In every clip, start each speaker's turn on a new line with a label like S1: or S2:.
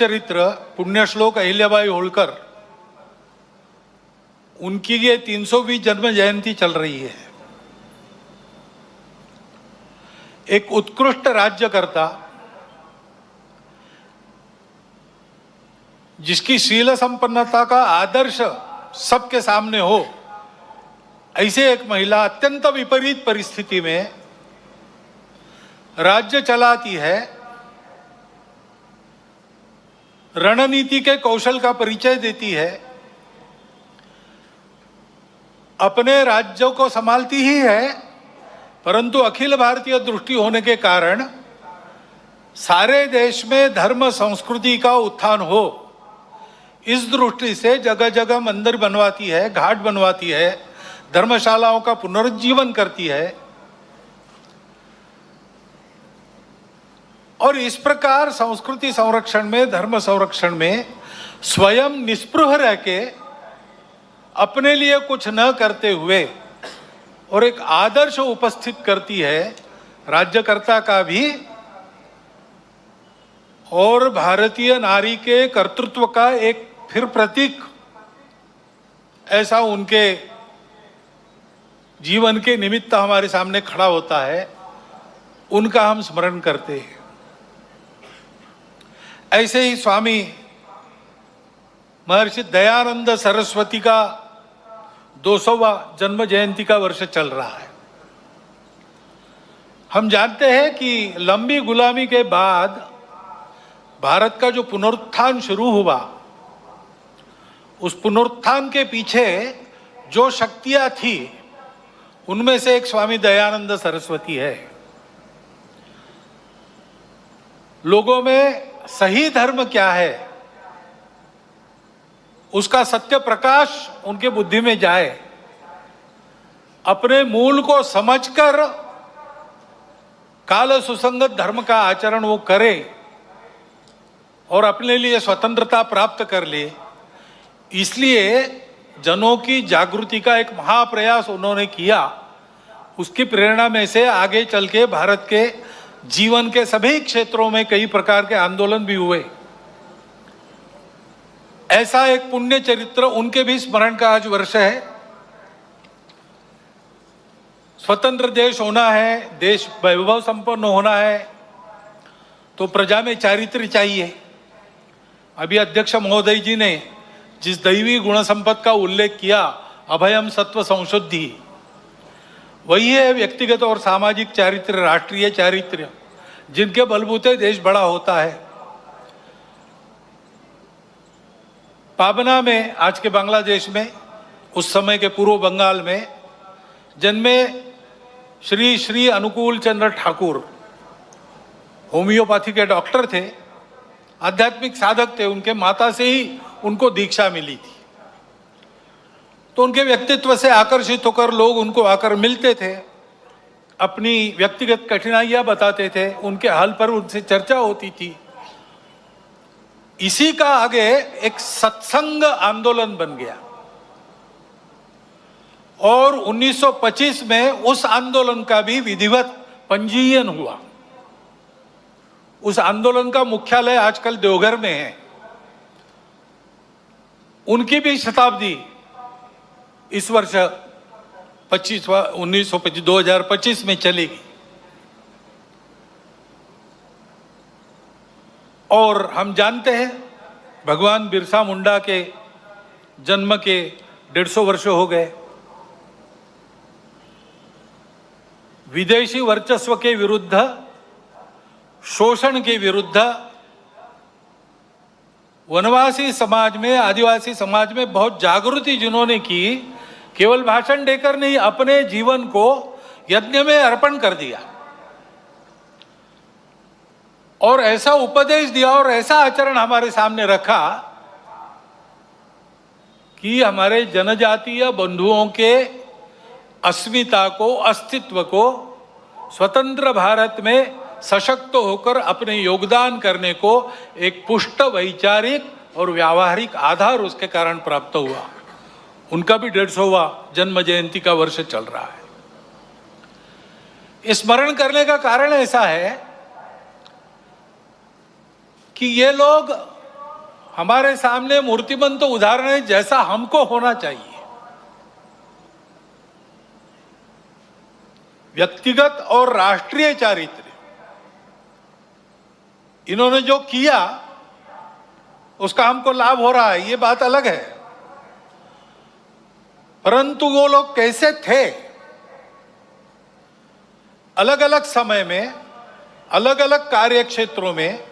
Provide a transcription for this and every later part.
S1: चरित्र पुण्यश्लोक अहिल्याबाई होळकर, उनकी ये 320 जन्म जयंती चल रही है। एक उत्कृष्ट राज्यकर्ता जिसकी शील संपन्नता का आदर्श सबके सामने हो, ऐसे एक महिला अत्यंत विपरीत परिस्थिति में राज्य चलाती है, रणनीति के कौशल का परिचय देती है, अपने राज्यों को संभालती ही है, परंतु अखिल भारतीय दृष्टि होने के कारण सारे देश में धर्म संस्कृति का उत्थान हो, इस दृष्टि से जगह जगह मंदिर बनवाती है, घाट बनवाती है, धर्मशालाओं का पुनरुज्जीवन करती है। और इस प्रकार संस्कृति संरक्षण में, धर्म संरक्षण में स्वयं निस्पृह रह के अपने लिए कुछ न करते हुए और एक आदर्श उपस्थित करती है राज्यकर्ता का भी और भारतीय नारी के कर्तृत्व का एक फिर प्रतीक ऐसा उनके जीवन के निमित्त हमारे सामने खड़ा होता है, उनका हम स्मरण करते हैं। ऐसे ही स्वामी महर्षि दयानंद सरस्वती का 200वां जन्म जयंती का वर्ष चल रहा है। हम जानते हैं कि लंबी गुलामी के बाद भारत का जो पुनरुत्थान शुरू हुआ, उस पुनरुत्थान के पीछे जो शक्तियां थी, उनमें से एक स्वामी दयानंद सरस्वती है। लोगों में सही धर्म क्या है, उसका सत्य प्रकाश उनके बुद्धि में जाए, अपने मूल को समझकर काल सुसंगत धर्म का आचरण वो करे और अपने लिए स्वतंत्रता प्राप्त कर ले। इसलिए जनों की जागृति का एक महाप्रयास उन्होंने किया। उसकी प्रेरणा में से आगे चल के भारत के जीवन के सभी क्षेत्रों में कई प्रकार के आंदोलन भी हुए। ऐसा एक पुण्य चरित्र, उनके भी स्मरण का आज वर्ष है। स्वतंत्र देश होना है, देश वैभव संपन्न होना है, तो प्रजा में चारित्र चाहिए। अभी अध्यक्ष महोदय जी ने जिस दैवी गुण संपद का उल्लेख किया, अभयम सत्व संशुद्धि, वही है व्यक्तिगत और सामाजिक चारित्र, राष्ट्रीय चारित्र, जिनके बलबूते देश बड़ा होता है। पाबना में, आज के बांग्लादेश में, उस समय के पूर्व बंगाल में जन्मे श्री श्री अनुकूल चंद्र ठाकुर होम्योपैथी के डॉक्टर थे, आध्यात्मिक साधक थे। उनके माता से ही उनको दीक्षा मिली थी, तो उनके व्यक्तित्व से आकर्षित होकर लोग उनको आकर मिलते थे, अपनी व्यक्तिगत कठिनाइयां बताते थे, उनके हाल पर उनसे चर्चा होती थी। इसी का आगे एक सत्संग आंदोलन बन गया और 1925 में उस आंदोलन का भी विधिवत पंजीयन हुआ। उस आंदोलन का मुख्यालय आजकल देवघर में है। उनकी भी शताब्दी इस वर्ष 2025 में चलेगी। और हम जानते हैं भगवान बिरसा मुंडा के जन्म के 150 वर्ष हो गए। विदेशी वर्चस्व के विरुद्ध, शोषण के विरुद्ध वनवासी समाज में, आदिवासी समाज में बहुत जागृति जिन्होंने की, केवल भाषण देकर नहीं, अपने जीवन को यज्ञ में अर्पण कर दिया और ऐसा उपदेश दिया और ऐसा आचरण हमारे सामने रखा कि हमारे जनजातीय बंधुओं के अस्मिता को, अस्तित्व को, स्वतंत्र भारत में सशक्त होकर अपने योगदान करने को एक पुष्ट वैचारिक और व्यावहारिक आधार उसके कारण प्राप्त हुआ। उनका भी 150वां जन्म जयंती का वर्ष चल रहा है। स्मरण करने का कारण ऐसा है कि ये लोग हमारे सामने मूर्तिमंत उदाहरण है जैसा हमको होना चाहिए। व्यक्तिगत और राष्ट्रीय चारित्र्य, इन्होंने जो किया उसका हमको लाभ हो रहा है, ये बात अलग है। परंतु वो लोग कैसे थे, अलग अलग समय में अलग अलग कार्य क्षेत्रों में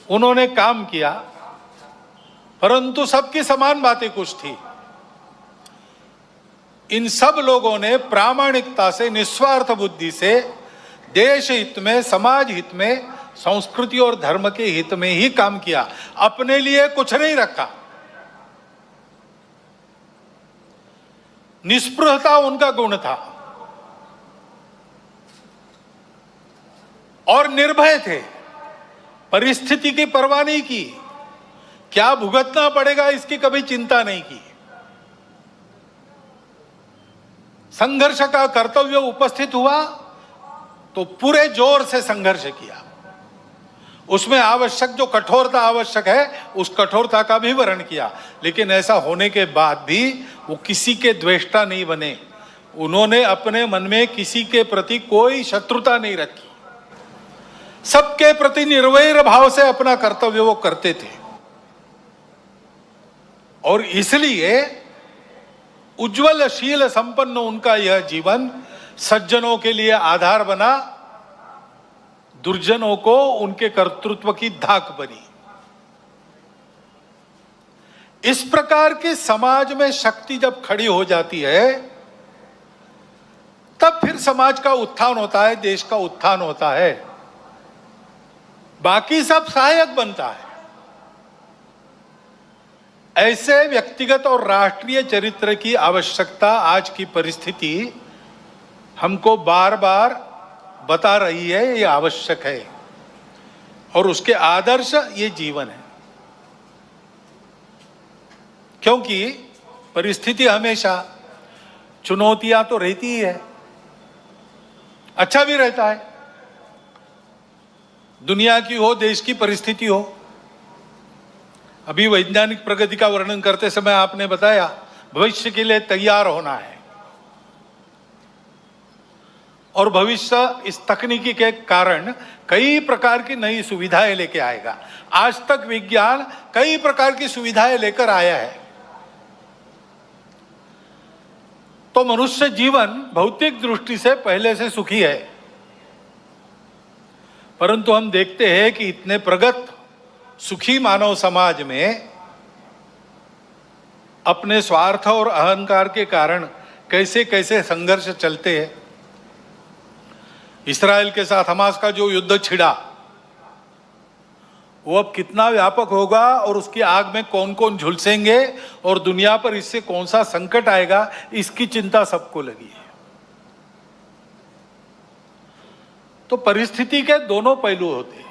S1: उन्होंने काम किया, परंतु सबकी समान बातें कुछ थी। इन सब लोगों ने प्रामाणिकता से, निस्वार्थ बुद्धि से देश हित में, समाज हित में, संस्कृति और धर्म के हित में ही काम किया, अपने लिए कुछ नहीं रखा। निस्पृहता उनका गुण था और निर्भय थे, परिस्थिति की परवाह नहीं की, क्या भुगतना पड़ेगा इसकी कभी चिंता नहीं की। संघर्ष का कर्तव्य उपस्थित हुआ तो पूरे जोर से संघर्ष किया, उसमें आवश्यक जो कठोरता आवश्यक है उस कठोरता का भी वर्ण किया। लेकिन ऐसा होने के बाद भी वो किसी के द्वेष्टा नहीं बने, उन्होंने अपने मन में किसी के प्रति कोई शत्रुता नहीं रखी, सबके प्रति निर्वैर भाव से अपना कर्तव्य वो करते थे। और इसलिए उज्ज्वलशील संपन्न उनका यह जीवन सज्जनों के लिए आधार बना, दुर्जनों को उनके कर्तृत्व की धाक बनी। इस प्रकार की समाज में शक्ति जब खड़ी हो जाती है तब फिर समाज का उत्थान होता है, देश का उत्थान होता है, बाकी सब सहायक बनता है। ऐसे व्यक्तिगत और राष्ट्रीय चरित्र की आवश्यकता आज की परिस्थिति हमको बार बार बता रही है, ये आवश्यक है और उसके आदर्श ये जीवन है। क्योंकि परिस्थिति हमेशा, चुनौतियां तो रहती ही है, अच्छा भी रहता है, दुनिया की हो, देश की परिस्थिति हो। अभी वैज्ञानिक प्रगति का वर्णन करते समय आपने बताया भविष्य के लिए तैयार होना है, और भविष्य इस तकनीकी के कारण कई प्रकार की नई सुविधाएं लेके आएगा। आज तक विज्ञान कई प्रकार की सुविधाएं लेकर आया है, तो मनुष्य जीवन भौतिक दृष्टि से पहले से सुखी है। परंतु हम देखते हैं कि इतने प्रगत सुखी मानव समाज में अपने स्वार्थ और अहंकार के कारण कैसे कैसे संघर्ष चलते हैं। इस्राएल के साथ हमास का जो युद्ध छिड़ा वो अब कितना व्यापक होगा और उसकी आग में कौन कौन झुलसेंगे और दुनिया पर इससे कौन सा संकट आएगा, इसकी चिंता सबको लगी है। तो परिस्थिति के दोनों पहलू होते हैं।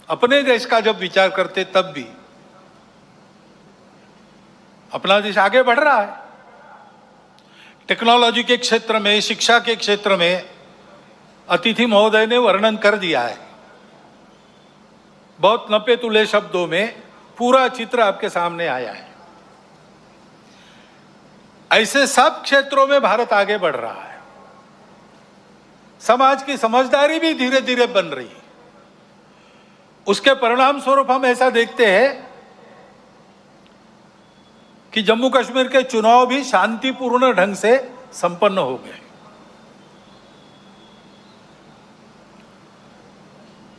S1: अपने देश का जब विचार करते तब भी अपना देश आगे बढ़ रहा है, टेक्नोलॉजी के क्षेत्र में, शिक्षा के क्षेत्र में अतिथि महोदय ने वर्णन कर दिया है, बहुत नपे तुले शब्दों में पूरा चित्र आपके सामने आया है। ऐसे सब क्षेत्रों में भारत आगे बढ़ रहा है, समाज की समझदारी भी धीरे धीरे बन रही है। उसके परिणाम स्वरूप हम ऐसा देखते हैं कि जम्मू कश्मीर के चुनाव भी शांतिपूर्ण ढंग से संपन्न हो गए।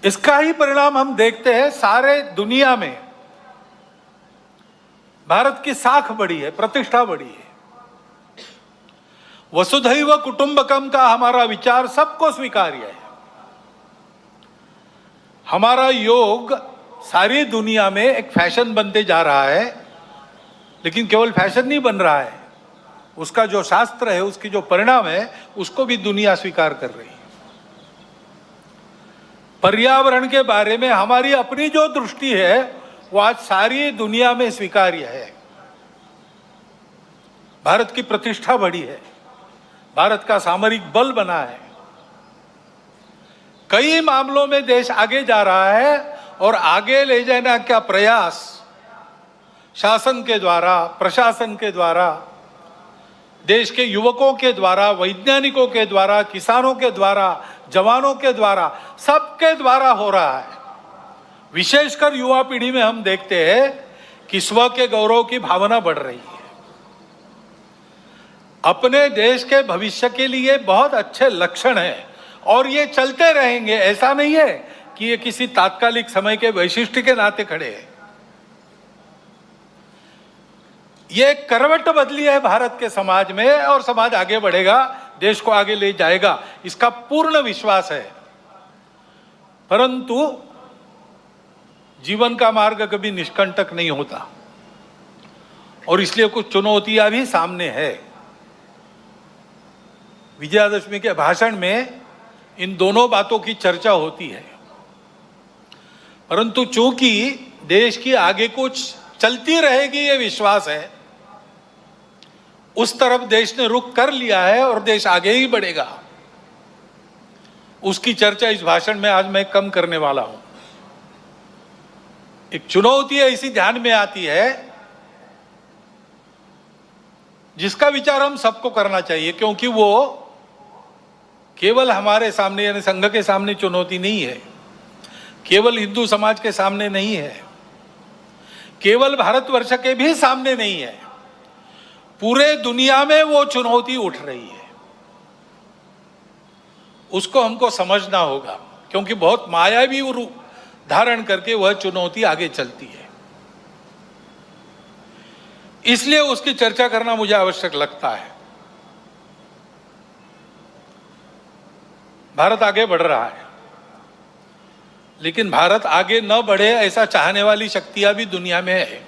S1: इसका ही परिणाम हम देखते हैं सारे दुनिया में, भारत की साख बढ़ी है, प्रतिष्ठा बढ़ी है। वसुधैव कुटुंबकम का हमारा विचार सबको स्वीकार्य है। हमारा योग सारी दुनिया में एक फैशन बनते जा रहा है, लेकिन केवल फैशन नहीं बन रहा है, उसका जो शास्त्र है, उसकी जो परिणाम है, उसको भी दुनिया स्वीकार कर रही है। पर्यावरण के बारे में हमारी अपनी जो दृष्टि है वो आज सारी दुनिया में स्वीकार्य है। भारत की प्रतिष्ठा बढ़ी है, भारत का सामरिक बल बना है, कई मामलों में देश आगे जा रहा है और आगे ले जाने का प्रयास शासन के द्वारा, प्रशासन के द्वारा, देश के युवकों के द्वारा, वैज्ञानिकों के द्वारा, किसानों के द्वारा, जवानों के द्वारा, सबके द्वारा हो रहा है। विशेषकर युवा पीढ़ी में हम देखते हैं कि स्व के गौरव की भावना बढ़ रही है। अपने देश के भविष्य के लिए बहुत अच्छे लक्षण हैं और ये चलते रहेंगे। ऐसा नहीं है कि ये किसी तात्कालिक समय के वैशिष्ट्य के नाते खड़े हैं। ये करवट बदली है भारत के समाज में और समाज आगे बढ़ेगा, देश को आगे ले जाएगा, इसका पूर्ण विश्वास है। परंतु जीवन का मार्ग कभी निष्कंटक नहीं होता और इसलिए कुछ चुनौतियां भी सामने है। विजयादशमी के भाषण में इन दोनों बातों की चर्चा होती है, परंतु चूंकि देश की आगे कुछ चलती रहेगी ये विश्वास है, उस तरफ देश ने रुख कर लिया है और देश आगे ही बढ़ेगा। उसकी चर्चा इस भाषण में आज मैं कम करने वाला हूं। एक चुनौती ऐसी ध्यान में आती है जिसका विचार हम सबको करना चाहिए, क्योंकि वो केवल हमारे सामने यानी संघ के सामने चुनौती नहीं है, केवल हिंदू समाज के सामने नहीं है, केवल भारतवर्ष के भी सामने नहीं है, पूरे दुनिया में वो चुनौती उठ रही है। उसको हमको समझना होगा, क्योंकि बहुत मायावी रूप धारण करके वह चुनौती आगे चलती है। इसलिए उसकी चर्चा करना मुझे आवश्यक लगता है। भारत आगे बढ़ रहा है, लेकिन भारत आगे न बढ़े ऐसा चाहने वाली शक्तियां भी दुनिया में है,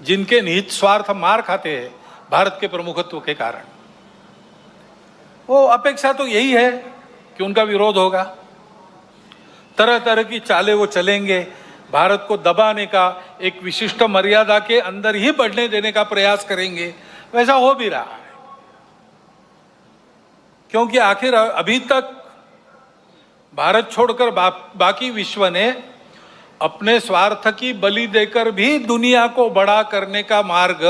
S1: जिनके निहित स्वार्थ मार खाते हैं भारत के प्रमुखत्व के कारण। वो अपेक्षा तो यही है कि उनका विरोध होगा, तरह तरह की चालें वो चलेंगे, भारत को दबाने का, एक विशिष्ट मर्यादा के अंदर ही बढ़ने देने का प्रयास करेंगे। वैसा हो भी रहा है, क्योंकि आखिर अभी तक भारत छोड़कर बाकी विश्व ने अपने स्वार्थ की बलि देकर भी दुनिया को बड़ा करने का मार्ग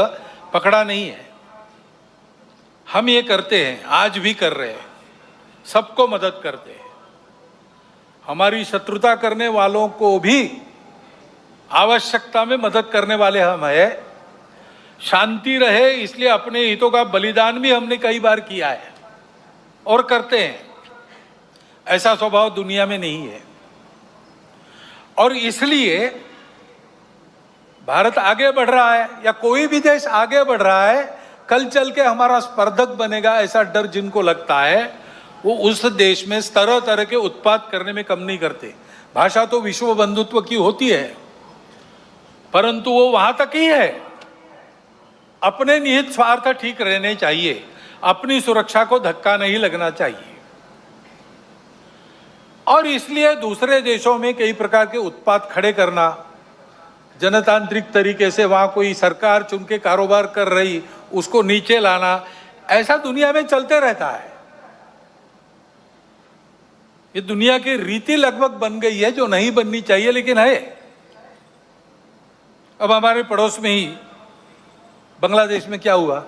S1: पकड़ा नहीं है। हम ये करते हैं, आज भी कर रहे हैं, सबको मदद करते हैं। हमारी शत्रुता करने वालों को भी आवश्यकता में मदद करने वाले हम हैं। शांति रहे इसलिए अपने हितों का बलिदान भी हमने कई बार किया है और करते हैं। ऐसा स्वभाव दुनिया में नहीं है और इसलिए भारत आगे बढ़ रहा है या कोई भी देश आगे बढ़ रहा है, कल चल के हमारा स्पर्धक बनेगा ऐसा डर जिनको लगता है, वो उस देश में तरह तरह के उत्पाद करने में कम नहीं करते। भाषा तो विश्व बंधुत्व की होती है, परंतु वो वहां तक ही है। अपने निहित स्वार्थ ठीक रहने चाहिए, अपनी सुरक्षा को धक्का नहीं लगना चाहिए। और इसलिए दूसरे देशों में कई प्रकार के उत्पाद खड़े करना, जनतांत्रिक तरीके से वहां कोई सरकार चुन के कारोबार कर रही, उसको नीचे लाना, ऐसा दुनिया में चलते रहता है। ये दुनिया की रीति लगभग बन गई है, जो नहीं बननी चाहिए लेकिन है। अब हमारे पड़ोस में ही बांग्लादेश में क्या हुआ,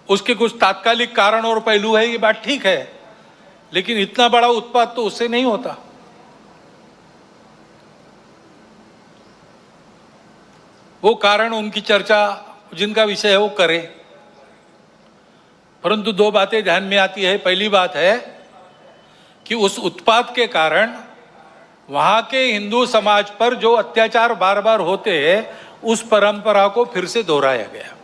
S1: उसके कुछ तात्कालिक कारण और पहलू है, ये बात ठीक है, लेकिन इतना बड़ा उत्पाद तो उससे नहीं होता। वो कारण, उनकी चर्चा जिनका विषय है वो करें, परंतु दो बातें ध्यान में आती है। पहली बात है कि उस उत्पाद के कारण वहां के हिंदू समाज पर जो अत्याचार बार बार होते हैं, उस परंपरा को फिर से दोहराया गया।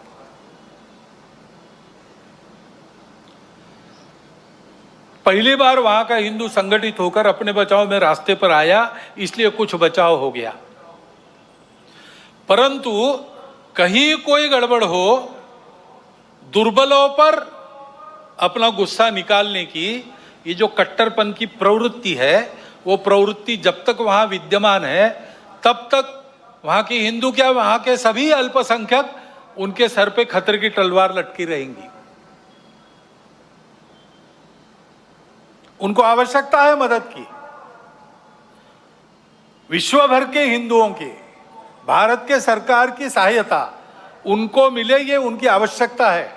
S1: पहली बार वहां का हिंदू संगठित होकर अपने बचाव में रास्ते पर आया, इसलिए कुछ बचाव हो गया। परंतु कहीं कोई गड़बड़ हो, दुर्बलों पर अपना गुस्सा निकालने की ये जो कट्टरपन की प्रवृत्ति है, वो प्रवृत्ति जब तक वहां विद्यमान है, तब तक वहां की हिंदू क्या, वहां के सभी अल्पसंख्यक, उनके सर पे खतरे की तलवार लटकी रहेंगी। उनको आवश्यकता है मदद की, विश्व भर के हिंदुओं की भारत के सरकार की सहायता उनको मिले, ये उनकी आवश्यकता है।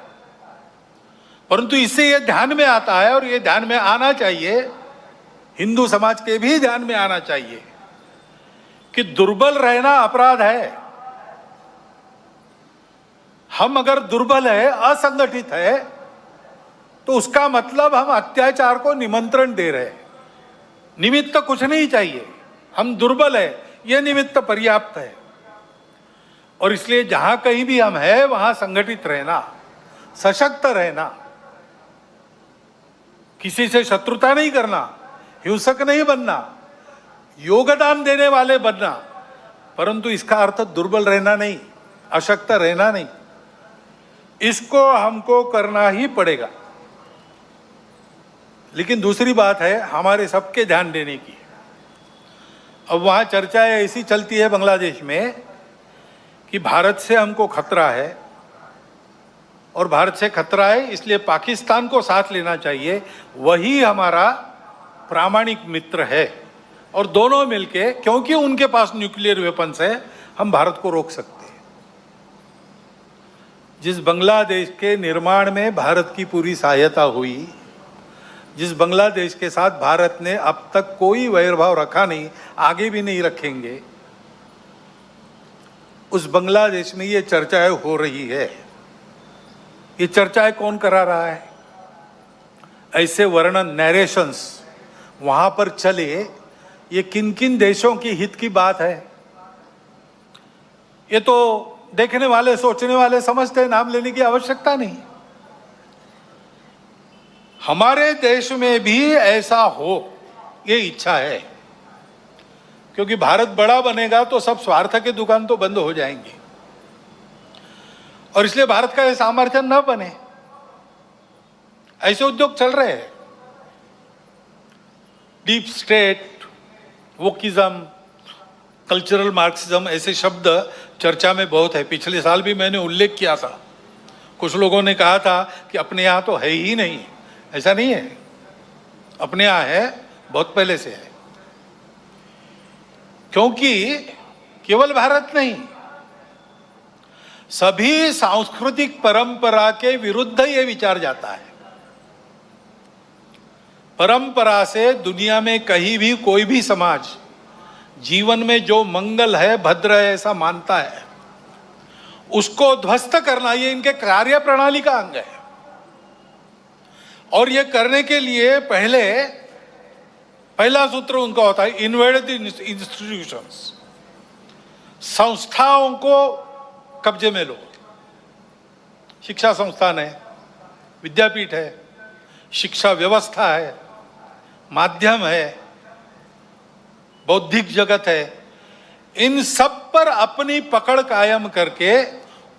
S1: परंतु इससे ये ध्यान में आता है और ये ध्यान में आना चाहिए, हिंदू समाज के भी ध्यान में आना चाहिए कि दुर्बल रहना अपराध है। हम अगर दुर्बल है, असंगठित है, तो उसका मतलब हम अत्याचार को निमंत्रण दे रहे हैं। निमित्त कुछ नहीं चाहिए, हम दुर्बल है, यह निमित्त पर्याप्त है। और इसलिए जहां कहीं भी हम हैं वहां संगठित रहना, सशक्त रहना, किसी से शत्रुता नहीं करना, हिंसक नहीं बनना, योगदान देने वाले बनना, परंतु इसका अर्थ दुर्बल रहना नहीं, अशक्त रहना नहीं। इसको हमको करना ही पड़ेगा। लेकिन दूसरी बात है हमारे सबके ध्यान देने की। अब वहाँ चर्चाएं ऐसी चलती है बांग्लादेश में कि भारत से हमको खतरा है, और भारत से खतरा है इसलिए पाकिस्तान को साथ लेना चाहिए, वही हमारा प्रामाणिक मित्र है। और दोनों मिलके, क्योंकि उनके पास न्यूक्लियर वेपन्स है, हम भारत को रोक सकते हैं। जिस बांग्लादेश के निर्माण में भारत की पूरी सहायता हुई, जिस बांग्लादेश के साथ भारत ने अब तक कोई वैरभाव रखा नहीं, आगे भी नहीं रखेंगे, उस बांग्लादेश में ये चर्चाएं हो रही है। ये चर्चाएं कौन करा रहा है? ऐसे वर्णन, नैरेशंस वहां पर चले, ये किन किन देशों की हित की बात है? ये तो देखने वाले, सोचने वाले समझते हैं, नाम लेने की आवश्यकता नहीं। हमारे देश में भी ऐसा हो, ये इच्छा है, क्योंकि भारत बड़ा बनेगा तो सब स्वार्थ के दुकान तो बंद हो जाएंगे, और इसलिए भारत का ये सामर्थ्य न बने, ऐसे उद्योग चल रहे हैं। Deep state, wokeism, cultural Marxism, ऐसे शब्द चर्चा में बहुत है। पिछले साल भी मैंने उल्लेख किया था। कुछ लोगों ने कहा था कि अपने यहाँ तो है ही नहीं। ऐसा नहीं है, अपने यहाँ है, बहुत पहले से है। क्योंकि केवल भारत नहीं, सभी सांस्कृतिक परंपरा के विरुद्ध ये विचार जाता है। परंपरा से दुनिया में कहीं भी कोई भी समाज जीवन में जो मंगल है, भद्र है, ऐसा मानता है, उसको ध्वस्त करना ये इनके कार्य प्रणाली का अंग है। और ये करने के लिए पहला सूत्र उनका होता है, इन्वेड द इंस्टीट्यूशंस, संस्थाओं को कब्जे में लो। शिक्षा संस्थान है, विद्यापीठ है, शिक्षा व्यवस्था है, माध्यम है, बौद्धिक जगत है, इन सब पर अपनी पकड़ कायम करके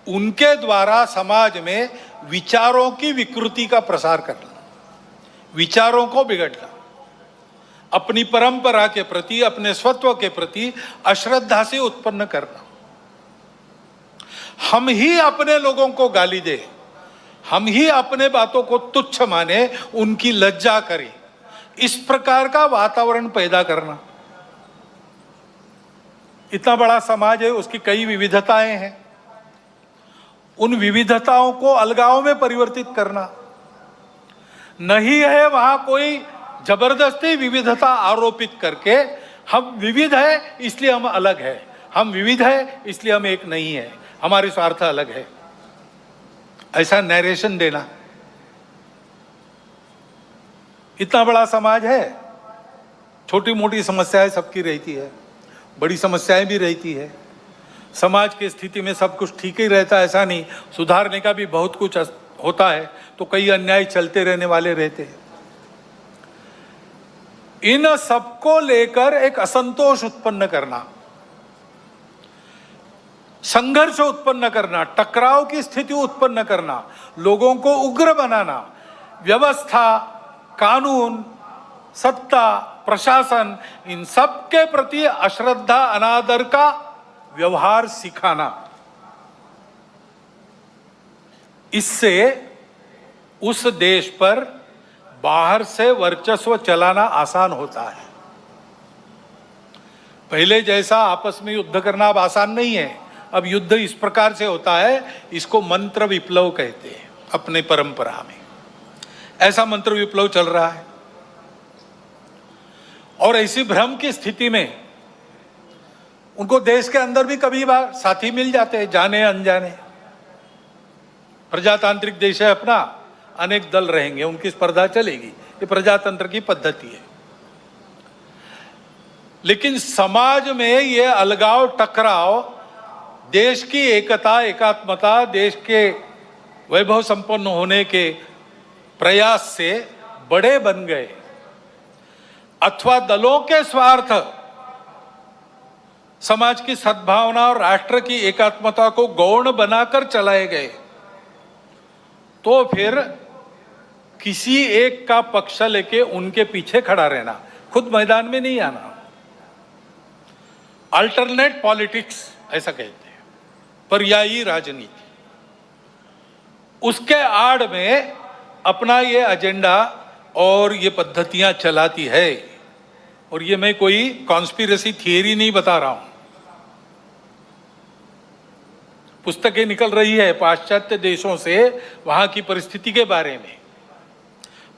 S1: उनके द्वारा समाज में विचारों की विकृति का प्रसार करना, विचारों को बिगड़ना, अपनी परंपरा के प्रति, अपने स्वत्व के प्रति अश्रद्धा से उत्पन्न करना। हम ही अपने लोगों को गाली दे, हम ही अपने बातों को तुच्छ माने, उनकी लज्जा करें, इस प्रकार का वातावरण पैदा करना। इतना बड़ा समाज है, उसकी कई विविधताएं हैं, उन विविधताओं को अलगाव में परिवर्तित करना नहीं है। वहां कोई जबरदस्ती विविधता आरोपित करके हम विविध है इसलिए हम अलग है, हम विविध है इसलिए हम एक नहीं है, हमारे स्वार्थ अलग है, ऐसा नैरेशन देना। इतना बड़ा समाज है, छोटी मोटी समस्याएं सबकी रहती है, बड़ी समस्याएं भी रहती है। समाज की स्थिति में सब कुछ ठीक ही रहता है ऐसा नहीं, सुधारने का भी बहुत कुछ होता है, तो कई अन्याय चलते रहने वाले रहते हैं। इन सबको लेकर एक असंतोष उत्पन्न करना, संघर्ष उत्पन्न करना, टकराव की स्थिति उत्पन्न करना, लोगों को उग्र बनाना, व्यवस्था, कानून, सत्ता, प्रशासन, इन सब के प्रति अश्रद्धा, अनादर का व्यवहार सिखाना, इससे उस देश पर बाहर से वर्चस्व चलाना आसान होता है। पहले जैसा आपस में युद्ध करना अब आसान नहीं है। अब युद्ध इस प्रकार से होता है, इसको मंत्र विप्लव कहते हैं अपने परंपरा में। ऐसा मंत्र विप्लव चल रहा है। और ऐसी भ्रम की स्थिति में उनको देश के अंदर भी कभी बार साथी मिल जाते हैं, जाने अनजाने। प्रजातांत्रिक देश है अपना, अनेक दल रहेंगे, उनकी स्पर्धा चलेगी, ये प्रजातंत्र की पद्धति है। लेकिन समाज में ये अलगाव टकराव देश की एकता एकात्मता, देश के वैभव संपन्न होने के प्रयास से बड़े बन गए, अथवा दलों के स्वार्थ समाज की सद्भावना और राष्ट्र की एकात्मता को गौण बनाकर चलाए गए, तो फिर किसी एक का पक्ष लेके उनके पीछे खड़ा रहना, खुद मैदान में नहीं आना, अल्टरनेट पॉलिटिक्स ऐसा कहते हैं, पर्यायी राजनीति, उसके आड़ में अपना ये एजेंडा और ये पद्धतियां चलाती है। और ये मैं कोई कॉन्स्पिरेसी थियरी नहीं बता रहा हूं, पुस्तकें निकल रही है पाश्चात्य देशों से वहां की परिस्थिति के बारे में।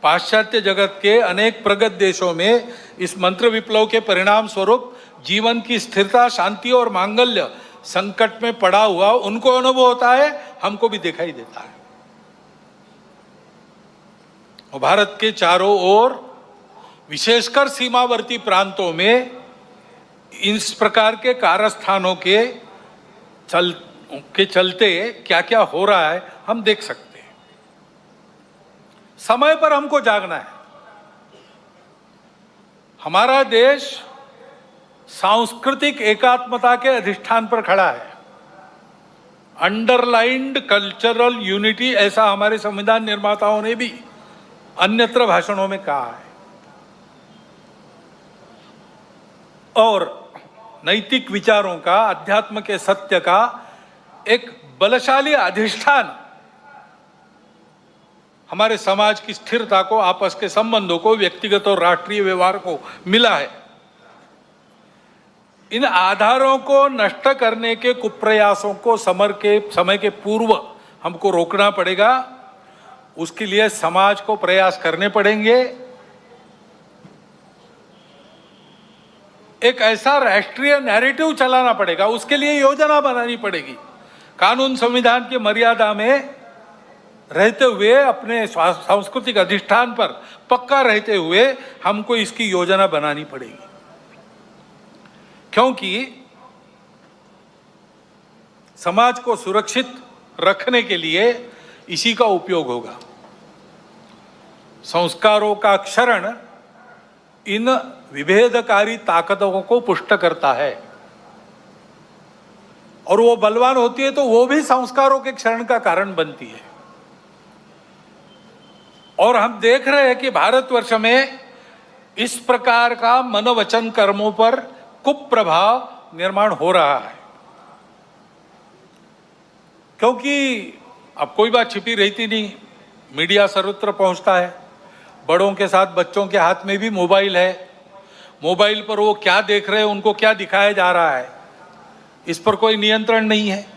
S1: पाश्चात्य जगत के अनेक प्रगत देशों में इस मंत्र विप्लव के परिणाम स्वरूप जीवन की स्थिरता, शांति और मांगल्य संकट में पड़ा हुआ उनको अनुभव होता है, हमको भी दिखाई देता है। और भारत के चारों ओर विशेषकर सीमावर्ती प्रांतों में इस प्रकार के कारस्थानों के चलते क्या क्या हो रहा है हम देख सकते हैं। समय पर हमको जागना है। हमारा देश सांस्कृतिक एकात्मता के अधिष्ठान पर खड़ा है। अंडरलाइंड कल्चरल यूनिटी, ऐसा हमारे संविधान निर्माताओं ने भी अन्यत्र भाषणों में कहा है। और नैतिक विचारों का, अध्यात्म के सत्य का एक बलशाली अधिष्ठान हमारे समाज की स्थिरता को, आपस के संबंधों को, व्यक्तिगत और राष्ट्रीय व्यवहार को मिला है। इन आधारों को नष्ट करने के कुप्रयासों को समय के पूर्व हमको रोकना पड़ेगा। उसके लिए समाज को प्रयास करने पड़ेंगे। एक ऐसा राष्ट्रीय नैरेटिव चलाना पड़ेगा, उसके लिए योजना बनानी पड़ेगी। कानून संविधान की मर्यादा में रहते हुए, अपने सांस्कृतिक अधिष्ठान पर पक्का रहते हुए हमको इसकी योजना बनानी पड़ेगी। क्योंकि समाज को सुरक्षित रखने के लिए इसी का उपयोग होगा। संस्कारों का क्षरण इन विभेदकारी ताकतों को पुष्ट करता है, और वो बलवान होती है तो वो भी संस्कारों के क्षरण का कारण बनती है। और हम देख रहे हैं कि भारतवर्ष में इस प्रकार का मनोवचन कर्मों पर कुप्रभाव निर्माण हो रहा है। क्योंकि अब कोई बात छिपी रहती नहीं, मीडिया सर्वत्र पहुंचता है। बड़ों के साथ बच्चों के हाथ में भी मोबाइल है। मोबाइल पर वो क्या देख रहे हैं, उनको क्या दिखाया जा रहा है, इस पर कोई नियंत्रण नहीं है।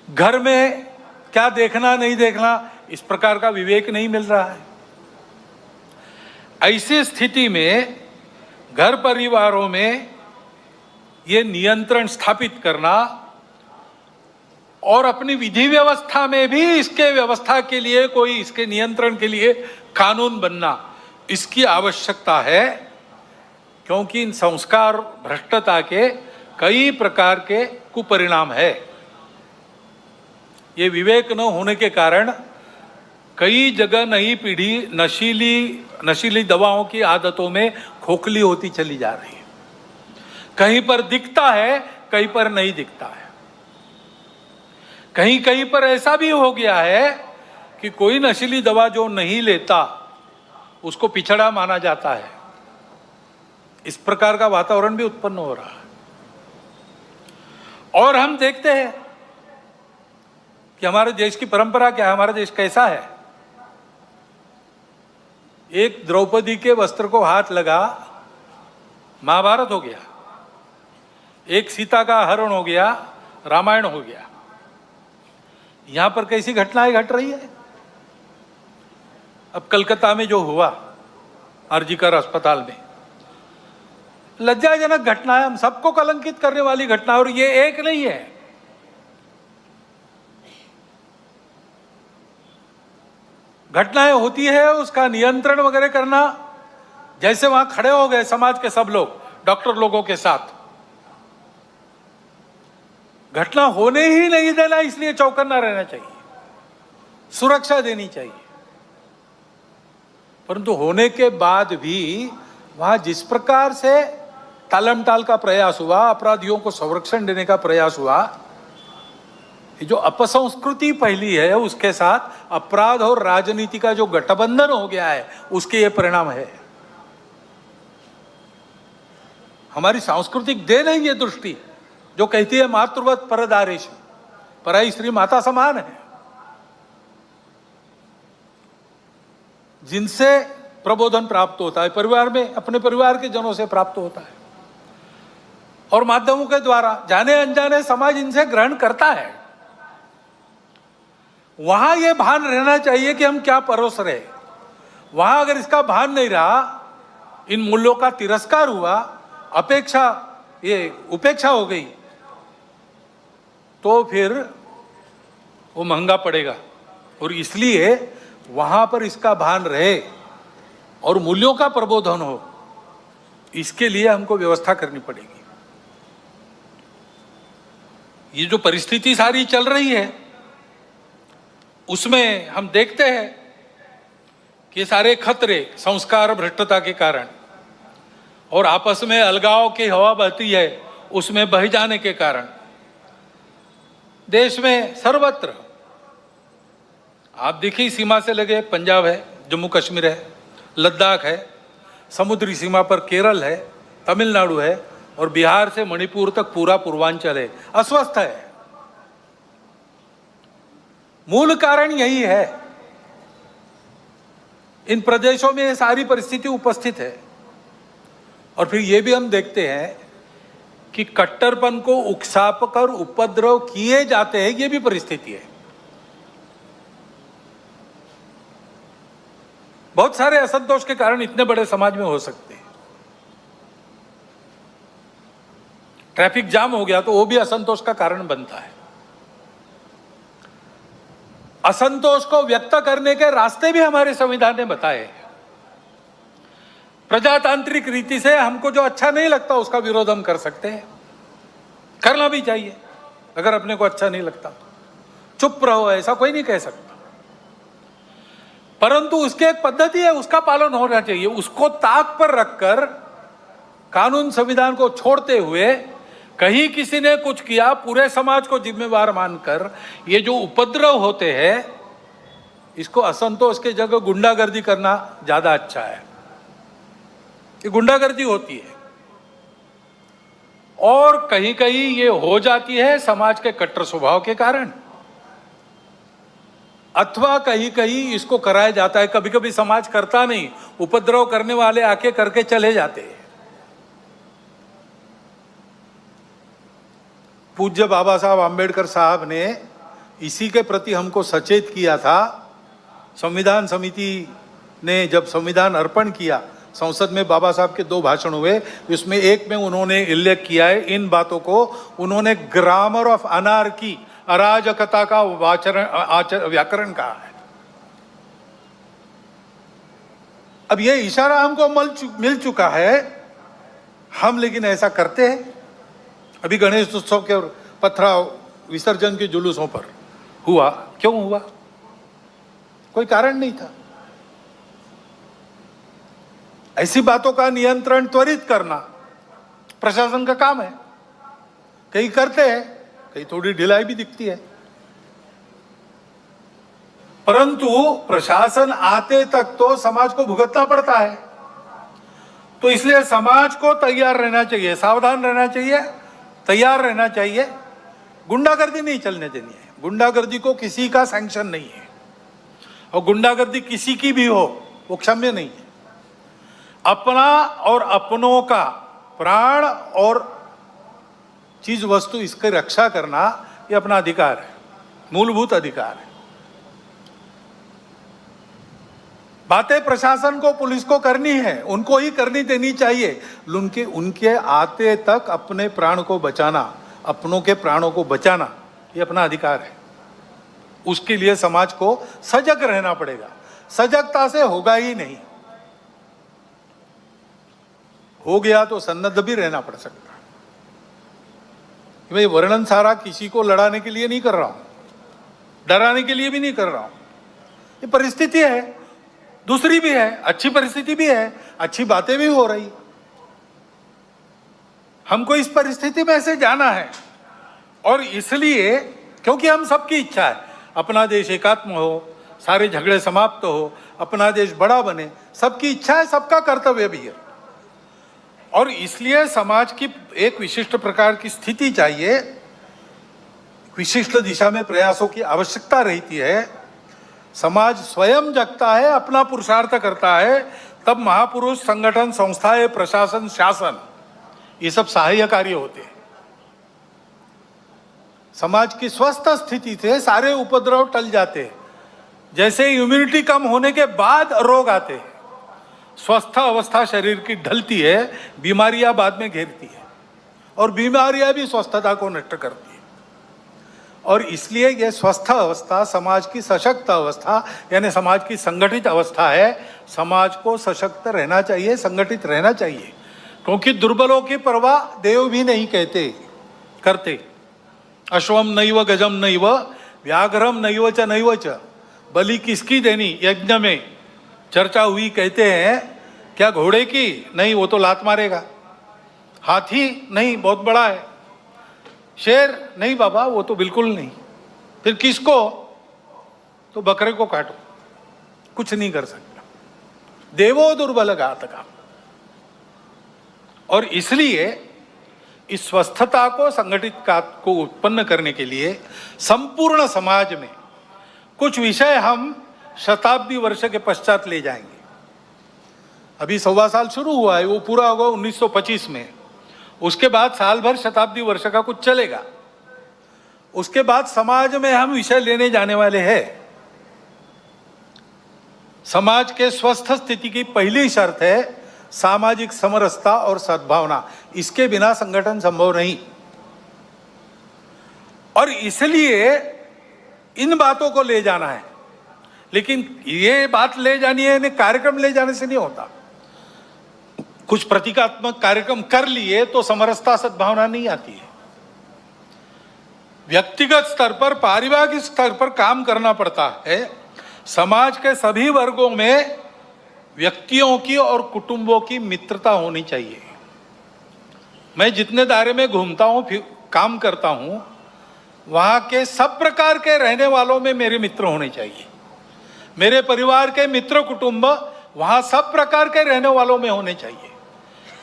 S1: घर में क्या देखना नहीं देखना, इस प्रकार का विवेक नहीं मिल रहा है। ऐसी स्थिति में घर परिवारों में ये नियंत्रण स्थापित करना और अपनी विधि व्यवस्था में भी इसके व्यवस्था के लिए, कोई इसके नियंत्रण के लिए कानून बनना, इसकी आवश्यकता है। क्योंकि इन संस्कार भ्रष्टता के कई प्रकार के कुपरिणाम है। ये विवेक न होने के कारण कई जगह नई पीढ़ी नशीली दवाओं की आदतों में खोखली होती चली जा रही है। कहीं पर दिखता है, कहीं पर नहीं दिखता है। कहीं कहीं पर ऐसा भी हो गया है कि कोई नशीली दवा जो नहीं लेता उसको पिछड़ा माना जाता है। इस प्रकार का वातावरण भी उत्पन्न हो रहा है। और हम देखते हैं कि हमारे देश की परंपरा क्या है, हमारा देश कैसा है। एक द्रौपदी के वस्त्र को हाथ लगा महाभारत हो गया, एक सीता का हरण हो गया, रामायण हो गया। यहां पर कैसी घटनाएं घट रही है? अब कलकत्ता में जो हुआ आरजीकर अस्पताल में, लज्जाजनक घटना है, हम सबको कलंकित करने वाली घटना है। और ये एक नहीं है, घटनाएं होती है, उसका नियंत्रण वगैरह करना, जैसे वहां खड़े हो गए समाज के सब लोग डॉक्टर लोगों के साथ, घटना होने ही नहीं देना, इसलिए चौकन्ना रहना चाहिए, सुरक्षा देनी चाहिए। परंतु होने के बाद भी वहां जिस प्रकार से टालमटाल का प्रयास हुआ, अपराधियों को संरक्षण देने का प्रयास हुआ, ये जो अपसंस्कृति फैली है, उसके साथ अपराध और राजनीति का जो गठबंधन हो गया है, उसके ये परिणाम है। हमारी सांस्कृतिक देन है ये दृष्टि जो कहती है मातृवत परदारेश, पराई स्त्री माता समान है, जिनसे प्रबोधन प्राप्त होता है, परिवार में अपने परिवार के जनों से प्राप्त होता है, और माध्यमों के द्वारा जाने अनजाने समाज इनसे ग्रहण करता है। वहां यह भान रहना चाहिए कि हम क्या परोस रहे। वहां अगर इसका भान नहीं रहा, इन मूल्यों का तिरस्कार हुआ, उपेक्षा हो गई, तो फिर वो महंगा पड़ेगा। और इसलिए वहां पर इसका भान रहे और मूल्यों का प्रबोधन हो, इसके लिए हमको व्यवस्था करनी पड़ेगी। ये जो परिस्थिति सारी चल रही है, उसमें हम देखते हैं कि सारे खतरे संस्कार भ्रष्टता के कारण और आपस में अलगाव की हवा बहती है, उसमें बह जाने के कारण देश में सर्वत्र आप देखिए, सीमा से लगे पंजाब है, जम्मू कश्मीर है, लद्दाख है, समुद्री सीमा पर केरल है, तमिलनाडु है, और बिहार से मणिपुर तक पूरा पूर्वांचल है, अस्वस्थ है। मूल कारण यही है, इन प्रदेशों में ये सारी परिस्थिति उपस्थित है। और फिर ये भी हम देखते हैं कि कट्टरपन को उकसाकर उपद्रव किए जाते हैं, ये भी परिस्थिति है। बहुत सारे असंतोष के कारण इतने बड़े समाज में हो सकते हैं। ट्रैफिक जाम हो गया तो वो भी असंतोष का कारण बनता है। असंतोष को व्यक्त करने के रास्ते भी हमारे संविधान ने बताए हैं। प्रजातांत्रिक रीति से हमको जो अच्छा नहीं लगता उसका विरोध हम कर सकते हैं, करना भी चाहिए। अगर अपने को अच्छा नहीं लगता तो चुप रहो, ऐसा कोई नहीं कह सकता। परंतु उसकी एक पद्धति है, उसका पालन होना चाहिए। उसको ताक पर रखकर कानून संविधान को छोड़ते हुए कहीं किसी ने कुछ किया, पूरे समाज को जिम्मेवार मानकर ये जो उपद्रव होते हैं, इसको असंतोष के जगह गुंडागर्दी करना ज्यादा अच्छा है। ये गुंडागर्दी होती है और कहीं कहीं ये हो जाती है समाज के कट्टर स्वभाव के कारण, अथवा कहीं कहीं इसको कराया जाता है। कभी कभी समाज करता नहीं, उपद्रव करने वाले आके करके चले जाते हैं। पूज्य बाबा साहब आम्बेडकर साहब ने इसी के प्रति हमको सचेत किया था। संविधान समिति ने जब संविधान अर्पण किया, संसद में बाबा साहब के 2 भाषण हुए, उसमें एक में उन्होंने उल्लेख किया है इन बातों को। उन्होंने ग्रामर ऑफ अनार्की, अराजकता का व्याकरण कहा है। अब ये इशारा हमको मिल चुका है, हम लेकिन ऐसा करते हैं। अभी गणेश उत्सव के पथराव विसर्जन के जुलूसों पर हुआ, क्यों हुआ? कोई कारण नहीं था। ऐसी बातों का नियंत्रण त्वरित करना प्रशासन का काम है। कहीं करते हैं, कहीं थोड़ी ढिलाई भी दिखती है, परंतु प्रशासन आते तक तो समाज को भुगतना पड़ता है। तो इसलिए समाज को तैयार रहना चाहिए, सावधान रहना चाहिए, तैयार रहना चाहिए। गुंडागर्दी नहीं चलने देनी है। गुंडागर्दी को किसी का सैंक्शन नहीं है, और गुंडागर्दी किसी की भी हो वो क्षम्य नहीं है। अपना और अपनों का प्राण और चीज वस्तु इसकी रक्षा करना ये अपना अधिकार है, मूलभूत अधिकार है। बातें प्रशासन को, पुलिस को करनी है, उनको ही करनी देनी चाहिए। उनके आते तक अपने प्राण को बचाना, अपनों के प्राणों को बचाना ये अपना अधिकार है। उसके लिए समाज को सजग रहना पड़ेगा। सजगता से होगा ही नहीं, हो गया तो सन्नद्ध भी रहना पड़ सकता है। भाई वर्णन सारा किसी को लड़ाने के लिए नहीं कर रहा हूं, डराने के लिए भी नहीं कर रहा हूं। ये परिस्थिति है, दूसरी भी है, अच्छी परिस्थिति भी है, अच्छी बातें भी हो रही। हमको इस परिस्थिति में से जाना है, और इसलिए क्योंकि हम सबकी इच्छा है अपना देश एकात्म हो, सारे झगड़े समाप्त हो, अपना देश बड़ा बने, सबकी इच्छा है, सबका कर्तव्य भी है। और इसलिए समाज की एक विशिष्ट प्रकार की स्थिति चाहिए, विशिष्ट दिशा में प्रयासों की आवश्यकता रहती है। समाज स्वयं जगता है, अपना पुरुषार्थ करता है, तब महापुरुष, संगठन, संस्थाएं, प्रशासन, शासन ये सब सहाय्य कार्य होते हैं। समाज की स्वस्थ स्थिति से सारे उपद्रव टल जाते हैं। जैसे इम्यूनिटी कम होने के बाद रोग आते हैं, स्वस्थ अवस्था शरीर की ढलती है, बीमारियां बाद में घेरती है, और बीमारियां भी स्वस्थता को नष्ट करती है। और इसलिए यह स्वस्थ अवस्था समाज की सशक्त अवस्था, यानी समाज की संगठित अवस्था है। समाज को सशक्त रहना चाहिए, संगठित रहना चाहिए, क्योंकि दुर्बलों की परवाह देव भी नहीं करते। अश्वम नैव गजम नैव व्याघ्रम नैव च बलि किसकी देनी यज्ञ में चर्चा हुई। कहते हैं क्या घोड़े की? नहीं, वो तो लात मारेगा। हाथी? नहीं, बहुत बड़ा है। शेर? नहीं बाबा, वो तो बिल्कुल नहीं। फिर किसको? तो बकरे को काटो, कुछ नहीं कर सकता। देवो दुर्बल घातका। और इसलिए इस स्वस्थता को, संगठित को उत्पन्न करने के लिए संपूर्ण समाज में कुछ विषय हम शताब्दी वर्ष के पश्चात ले जाएंगे। अभी 1.25 साल शुरू हुआ है, वो पूरा होगा 1925 में। उसके बाद साल भर शताब्दी वर्ष का कुछ चलेगा। उसके बाद समाज में हम विषय लेने जाने वाले हैं। समाज के स्वस्थ स्थिति की पहली शर्त है सामाजिक समरसता और सद्भावना। इसके बिना संगठन संभव नहीं। और इसलिए इन बातों को ले जाना है। लेकिन ये बात ले जानी है, कार्यक्रम ले जाने से नहीं होता। कुछ प्रतीकात्मक कार्यक्रम कर लिए तो समरसता सद्भावना नहीं आती है। व्यक्तिगत स्तर पर, पारिवारिक स्तर पर काम करना पड़ता है। समाज के सभी वर्गों में व्यक्तियों की और कुटुंबों की मित्रता होनी चाहिए। मैं जितने दायरे में घूमता हूं, काम करता हूं, वहां के सब प्रकार के रहने वालों में मेरे मित्र होने चाहिए। मेरे परिवार के मित्र कुटुंब वहां सब प्रकार के रहने वालों में होने चाहिए।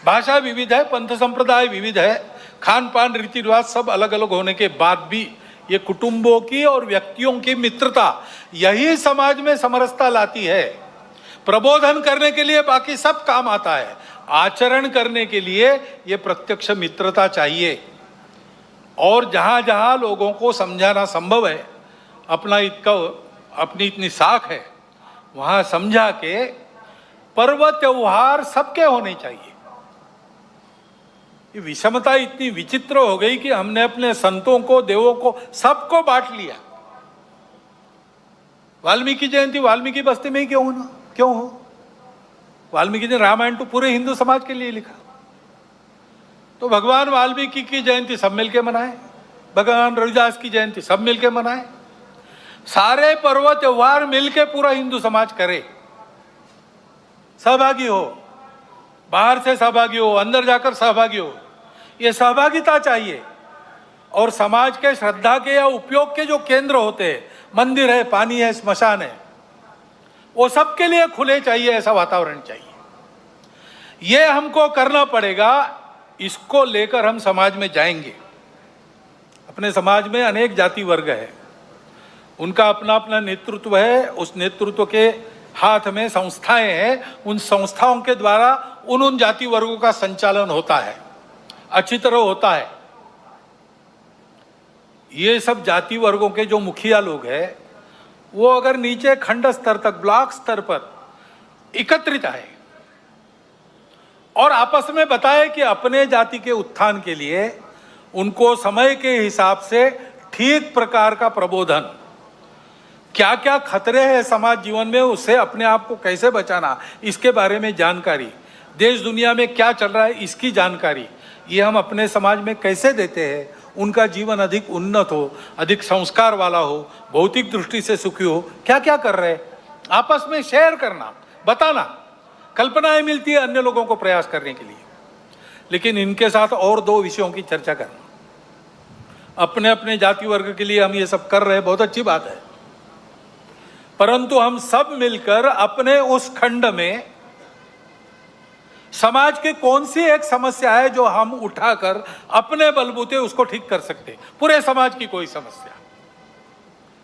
S1: भाषा विविध है, पंथ संप्रदाय विविध है, खान पान रीति रिवाज सब अलग अलग होने के बाद भी ये कुटुंबों की और व्यक्तियों की मित्रता, यही समाज में समरसता लाती है। प्रबोधन करने के लिए बाकी सब काम आता है, आचरण करने के लिए ये प्रत्यक्ष मित्रता चाहिए। और जहां जहां लोगों को समझाना संभव है, अपनी इतनी साख है, वहां समझा के पर्व त्योहार सबके होने चाहिए। ये विषमता इतनी विचित्र हो गई कि हमने अपने संतों को, देवों को, सबको बांट लिया। वाल्मीकि जयंती वाल्मीकि बस्ती में ही क्यों हो? वाल्मीकि ने रामायण तो पूरे हिंदू समाज के लिए लिखा। तो भगवान वाल्मीकि की जयंती सब मिलके मनाए, भगवान रविदास की जयंती सब मिलके मनाए। सारे पर्व त्योहार मिलके पूरा हिंदू समाज करे, सहभागी हो, बाहर से सहभागी हो, अंदर जाकर सहभागी हो। ये सहभागिता चाहिए। और समाज के श्रद्धा के या उपयोग के जो केंद्र होते हैं, मंदिर है, पानी है, स्मशान है, वो सबके लिए खुले चाहिए, ऐसा वातावरण चाहिए। ये हमको करना पड़ेगा। इसको लेकर हम समाज में जाएंगे। अपने समाज में अनेक जाति वर्ग है, उनका अपना अपना नेतृत्व है। उस नेतृत्व के हाथ में संस्थाएं हैं, उन संस्थाओं के द्वारा उन जाति वर्गों का संचालन होता है। अच्छी तरह होता है। ये सब जाति वर्गों के जो मुखिया लोग हैं, वो अगर नीचे खंड स्तर तक, ब्लॉक स्तर पर एकत्रित आए और आपस में बताए कि अपने जाति के उत्थान के लिए उनको समय के हिसाब से ठीक प्रकार का प्रबोधन, क्या क्या खतरे हैं समाज जीवन में, उससे अपने आप को कैसे बचाना, इसके बारे में जानकारी, देश दुनिया में क्या चल रहा है इसकी जानकारी, ये हम अपने समाज में कैसे देते हैं, उनका जीवन अधिक उन्नत हो, अधिक संस्कार वाला हो, भौतिक दृष्टि से सुखी हो, क्या क्या कर रहे हैं आपस में शेयर करना, बताना, कल्पनाएं मिलती है अन्य लोगों को प्रयास करने के लिए। लेकिन इनके साथ और दो विषयों की चर्चा करना, अपने अपने जाति वर्ग के लिए हम ये सब कर रहे हैं, बहुत अच्छी बात है, परंतु हम सब मिलकर अपने उस खंड में समाज की कौन सी एक समस्या है जो हम उठाकर अपने बलबूते उसको ठीक कर सकते। पूरे समाज की कोई समस्या,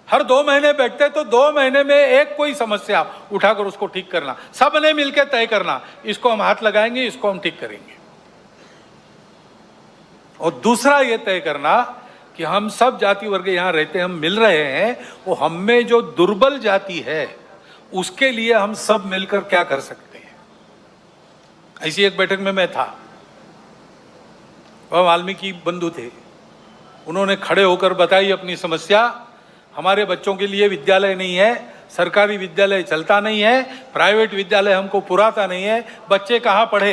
S1: हर 2 महीने बैठते तो 2 महीने में एक कोई समस्या उठाकर उसको ठीक करना, सबने मिलकर तय करना, इसको हम हाथ लगाएंगे, इसको हम ठीक करेंगे। और दूसरा ये तय करना कि हम सब जाति वर्ग यहाँ रहते हैं, हम मिल रहे हैं, वो हम में जो दुर्बल जाति है उसके लिए हम सब मिलकर क्या कर सकते हैं। ऐसी एक बैठक में मैं था, वह वाल्मीकि बंधु थे, उन्होंने खड़े होकर बताई अपनी समस्या, हमारे बच्चों के लिए विद्यालय नहीं है, सरकारी विद्यालय चलता नहीं है, प्राइवेट विद्यालय हमको पुराता नहीं है, बच्चे कहाँ पढ़े।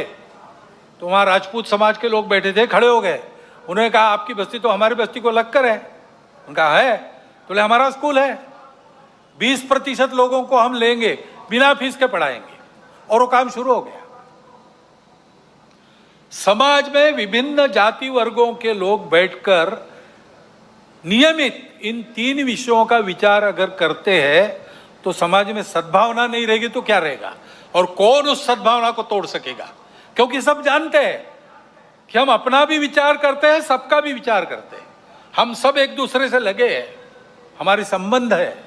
S1: तो वहाँ राजपूत समाज के लोग बैठे थे, खड़े हो गए, उन्होंने कहा आपकी बस्ती तो हमारी बस्ती को लगकर है। उनका है, तो बोले हमारा स्कूल है, 20% लोगों को हम लेंगे, बिना फीस के पढ़ाएंगे, और वो काम शुरू हो गया। समाज में विभिन्न जाति वर्गों के लोग बैठकर नियमित इन 3 विषयों का विचार अगर करते हैं तो समाज में सद्भावना नहीं रहेगी तो क्या रहेगा, और कौन उस सद्भावना को तोड़ सकेगा। क्योंकि सब जानते हैं कि हम अपना भी विचार करते हैं, सबका भी विचार करते हैं, हम सब एक दूसरे से लगे हैं, हमारी संबंध है,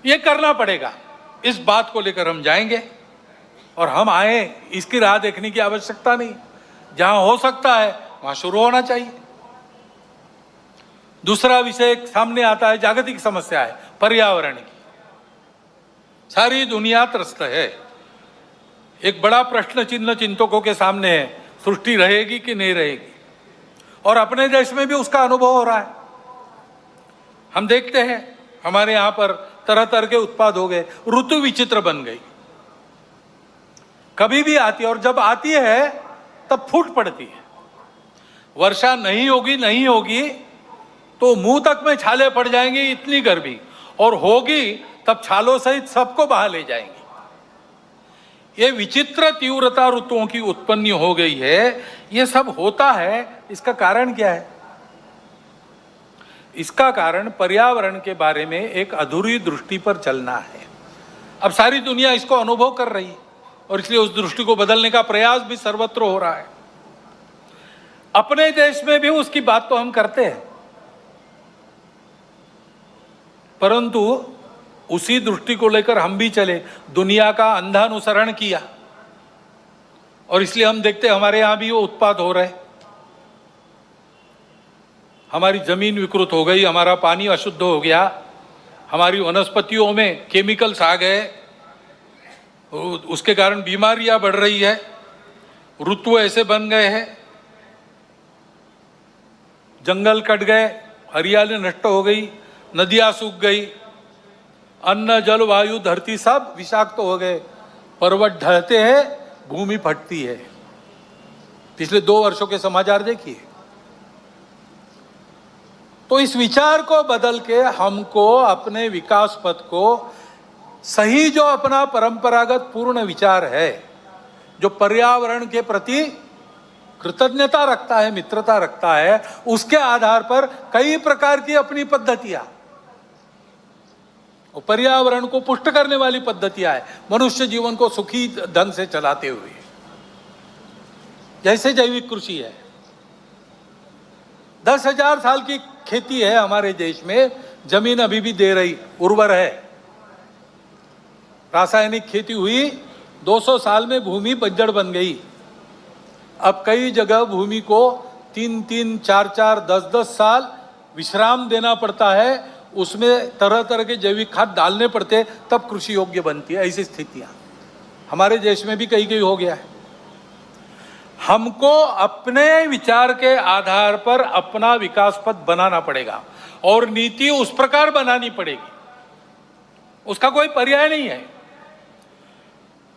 S1: ये करना पड़ेगा। इस बात को लेकर हम जाएंगे और हम आए, इसकी राह देखने की आवश्यकता नहीं, जहां हो सकता है वहां शुरू होना चाहिए। दूसरा विषय सामने आता है, जागतिक समस्या है, पर्यावरण की। सारी दुनिया त्रस्त है, एक बड़ा प्रश्न चिन्ह चिंतकों के सामने है, सृष्टि रहेगी कि नहीं रहेगी, और अपने देश में भी उसका अनुभव हो रहा है। हम देखते हैं हमारे यहाँ पर तरह तरह के उत्पाद हो गए, ऋतु विचित्र बन गई, कभी भी आती है और जब आती है तब फूट पड़ती है। वर्षा नहीं होगी तो मुंह तक में छाले पड़ जाएंगी, इतनी गर्मी, और होगी तब छालों सहित सबको बहा ले जाएंगी। ये विचित्र तीव्रता ऋतुओं की उत्पत्ति हो गई है। ये सब होता है, इसका कारण क्या है? इसका कारण पर्यावरण के बारे में एक अधूरी दृष्टि पर चलना है। अब सारी दुनिया इसको अनुभव कर रही है और इसलिए उस दृष्टि को बदलने का प्रयास भी सर्वत्र हो रहा है। अपने देश में भी उसकी बात तो हम करते हैं, परंतु उसी दृष्टि को लेकर हम भी चले, दुनिया का अंधा अनुसरण किया, और इसलिए हम देखते हैं हमारे यहां भी वो उत्पाद हो रहे। हमारी जमीन विकृत हो गई, हमारा पानी अशुद्ध हो गया, हमारी वनस्पतियों में केमिकल्स आ गए, उसके कारण बीमारियां बढ़ रही है, ऋतु ऐसे बन गए हैं, जंगल कट गए, हरियाली नष्ट हो गई, नदियां सूख गई, अन्न जल वायु धरती सब विषाक्त हो गए, पर्वत ढहते हैं, भूमि फटती है। पिछले 2 वर्षों के समाचार देखिए। तो इस विचार को बदल के हमको अपने विकास पथ को सही, जो अपना परंपरागत पूर्ण विचार है, जो पर्यावरण के प्रति कृतज्ञता रखता है, मित्रता रखता है, उसके आधार पर कई प्रकार की अपनी पद्धतियां, पर्यावरण को पुष्ट करने वाली पद्धतियां है, मनुष्य जीवन को सुखी ढंग से चलाते हुए। जैसे जैविक कृषि है, 10,000 साल की खेती है हमारे देश में, जमीन अभी भी दे रही, उर्वर है। रासायनिक खेती हुई, 200 साल में भूमि बंजर बन गई। अब कई जगह भूमि को 3-3, 4-4, 10-10 साल विश्राम देना पड़ता है, उसमें तरह तरह के जैविक खाद डालने पड़ते, तब कृषि योग्य बनती है। ऐसी स्थितियां हमारे देश में भी कहीं कहीं हो गया है। हमको अपने विचार के आधार पर अपना विकास पथ बनाना पड़ेगा और नीति उस प्रकार बनानी पड़ेगी, उसका कोई पर्याय नहीं है।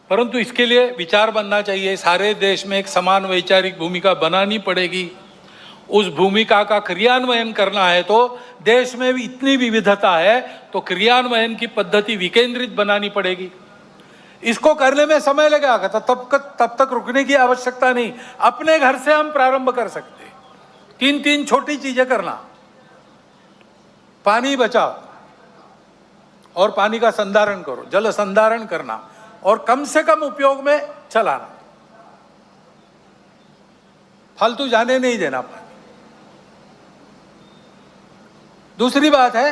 S1: परंतु इसके लिए विचार बनना चाहिए, सारे देश में एक समान वैचारिक भूमिका बनानी पड़ेगी। उस भूमिका का क्रियान्वयन करना है तो देश में भी इतनी विविधता है तो क्रियान्वयन की पद्धति विकेंद्रित बनानी पड़ेगी। इसको करने में समय लगेगा, तब तक रुकने की आवश्यकता नहीं। अपने घर से हम प्रारंभ कर सकते। 3-3 छोटी चीजें करना, पानी बचाओ और पानी का संधारण करो, जल संधारण करना और कम से कम उपयोग में चलाना, फालतू जाने नहीं देना पानी। दूसरी बात है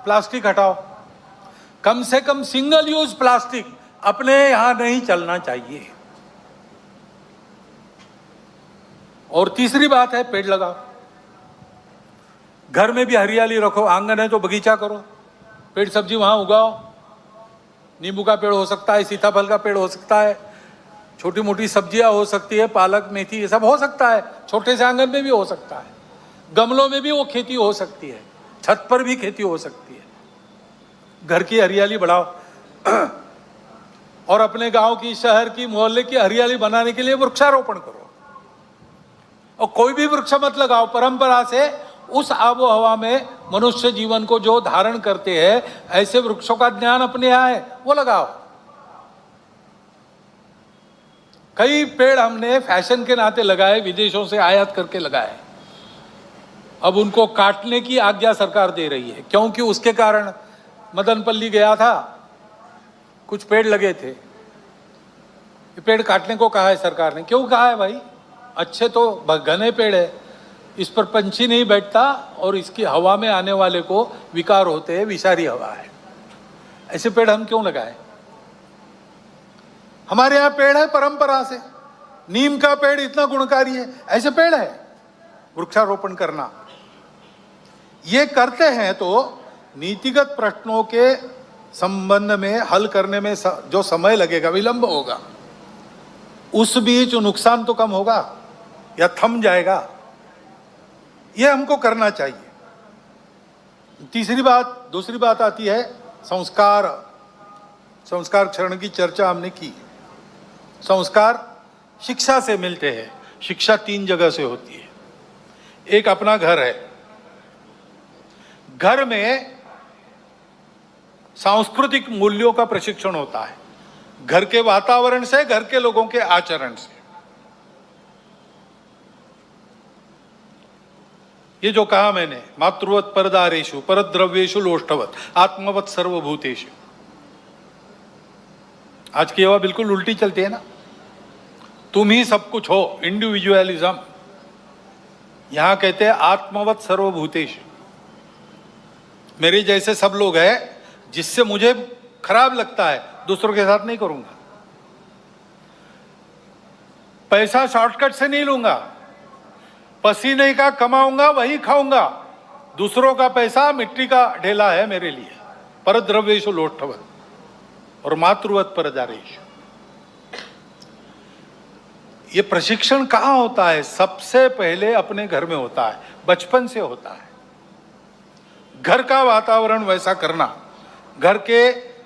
S1: प्लास्टिक हटाओ, कम से कम सिंगल यूज प्लास्टिक अपने यहां नहीं चलना चाहिए। और तीसरी बात है पेड़ लगाओ, घर में भी हरियाली रखो, आंगन है तो बगीचा करो, पेड़ सब्जी वहां उगाओ। नींबू का पेड़ हो सकता है, सीताफल का पेड़ हो सकता है, छोटी मोटी सब्जियां हो सकती है, पालक मेथी ये सब हो सकता है, छोटे से आंगन में भी हो सकता है, गमलों में भी वो खेती हो सकती है, छत पर भी खेती हो सकती है। घर की हरियाली बढ़ाओ और अपने गांव की, शहर की, मोहल्ले की हरियाली बनाने के लिए वृक्षारोपण करो। और कोई भी वृक्ष मत लगाओ, परंपरा से उस आबो हवा में मनुष्य जीवन को जो धारण करते हैं ऐसे वृक्षों का ज्ञान अपने यहाँ है, वो लगाओ। कई पेड़ हमने फैशन के नाते लगाए, विदेशों से आयात करके लगाए, अब उनको काटने की आज्ञा सरकार दे रही है, क्योंकि उसके कारण मदनपल्ली गया था, कुछ पेड़ लगे थे, ये पेड़ काटने को कहा है सरकार ने। क्यों कहा है भाई? अच्छे तो घने पेड़ है, इस पर पंछी नहीं बैठता और इसकी हवा में आने वाले को विकार होते हैं, विषारी हवा है, ऐसे पेड़ हम क्यों लगाए? हमारे यहाँ पेड़ है परंपरा से, नीम का पेड़ इतना गुणकारी है, ऐसे पेड़ है। वृक्षारोपण करना, ये करते हैं तो नीतिगत प्रश्नों के संबंध में हल करने में जो समय लगेगा, विलंब होगा, उस बीच नुकसान तो कम होगा या थम जाएगा, यह हमको करना चाहिए। दूसरी बात आती है संस्कार क्षरण की चर्चा हमने की। संस्कार शिक्षा से मिलते हैं। शिक्षा 3 जगह से होती है। एक अपना घर है, घर में सांस्कृतिक मूल्यों का प्रशिक्षण होता है, घर के वातावरण से, घर के लोगों के आचरण से। ये जो कहा मैंने, मातृवत परदारेषु परद्रव्येषु लोष्टवत आत्मवत सर्वभूतेषु, आज की हवा बिल्कुल उल्टी चलती है ना। तुम ही सब कुछ हो, इंडिविजुअलिज्म। यहां कहते हैं आत्मवत सर्वभूतेषु, मेरे जैसे सब लोग हैं, जिससे मुझे खराब लगता है दूसरों के साथ नहीं करूंगा, पैसा शॉर्टकट से नहीं लूंगा, पसीने का कमाऊंगा वही खाऊंगा, दूसरों का पैसा मिट्टी का ढेला है मेरे लिए। परद्रव्येषु लोष्टवत और मातृवत परदारेषु। ये प्रशिक्षण कहाँ होता है? सबसे पहले अपने घर में होता है, बचपन से होता है। घर का वातावरण वैसा करना, घर के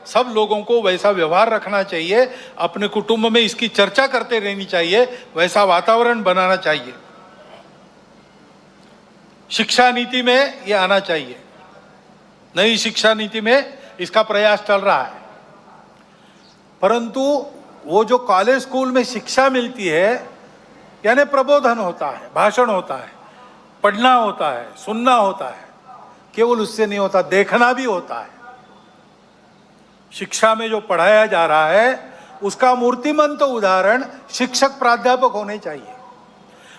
S1: सब लोगों को वैसा व्यवहार रखना चाहिए, अपने कुटुंब में इसकी चर्चा करते रहनी चाहिए, वैसा वातावरण बनाना चाहिए। शिक्षा नीति में ये आना चाहिए। नई शिक्षा नीति में इसका प्रयास चल रहा है। परंतु वो जो कॉलेज स्कूल में शिक्षा मिलती है, यानी प्रबोधन होता है, भाषण होता है, पढ़ना होता है, सुनना होता है, केवल उससे नहीं होता, देखना भी होता है। शिक्षा में जो पढ़ाया जा रहा है उसका मूर्तिमंत उदाहरण शिक्षक प्राध्यापक होने चाहिए।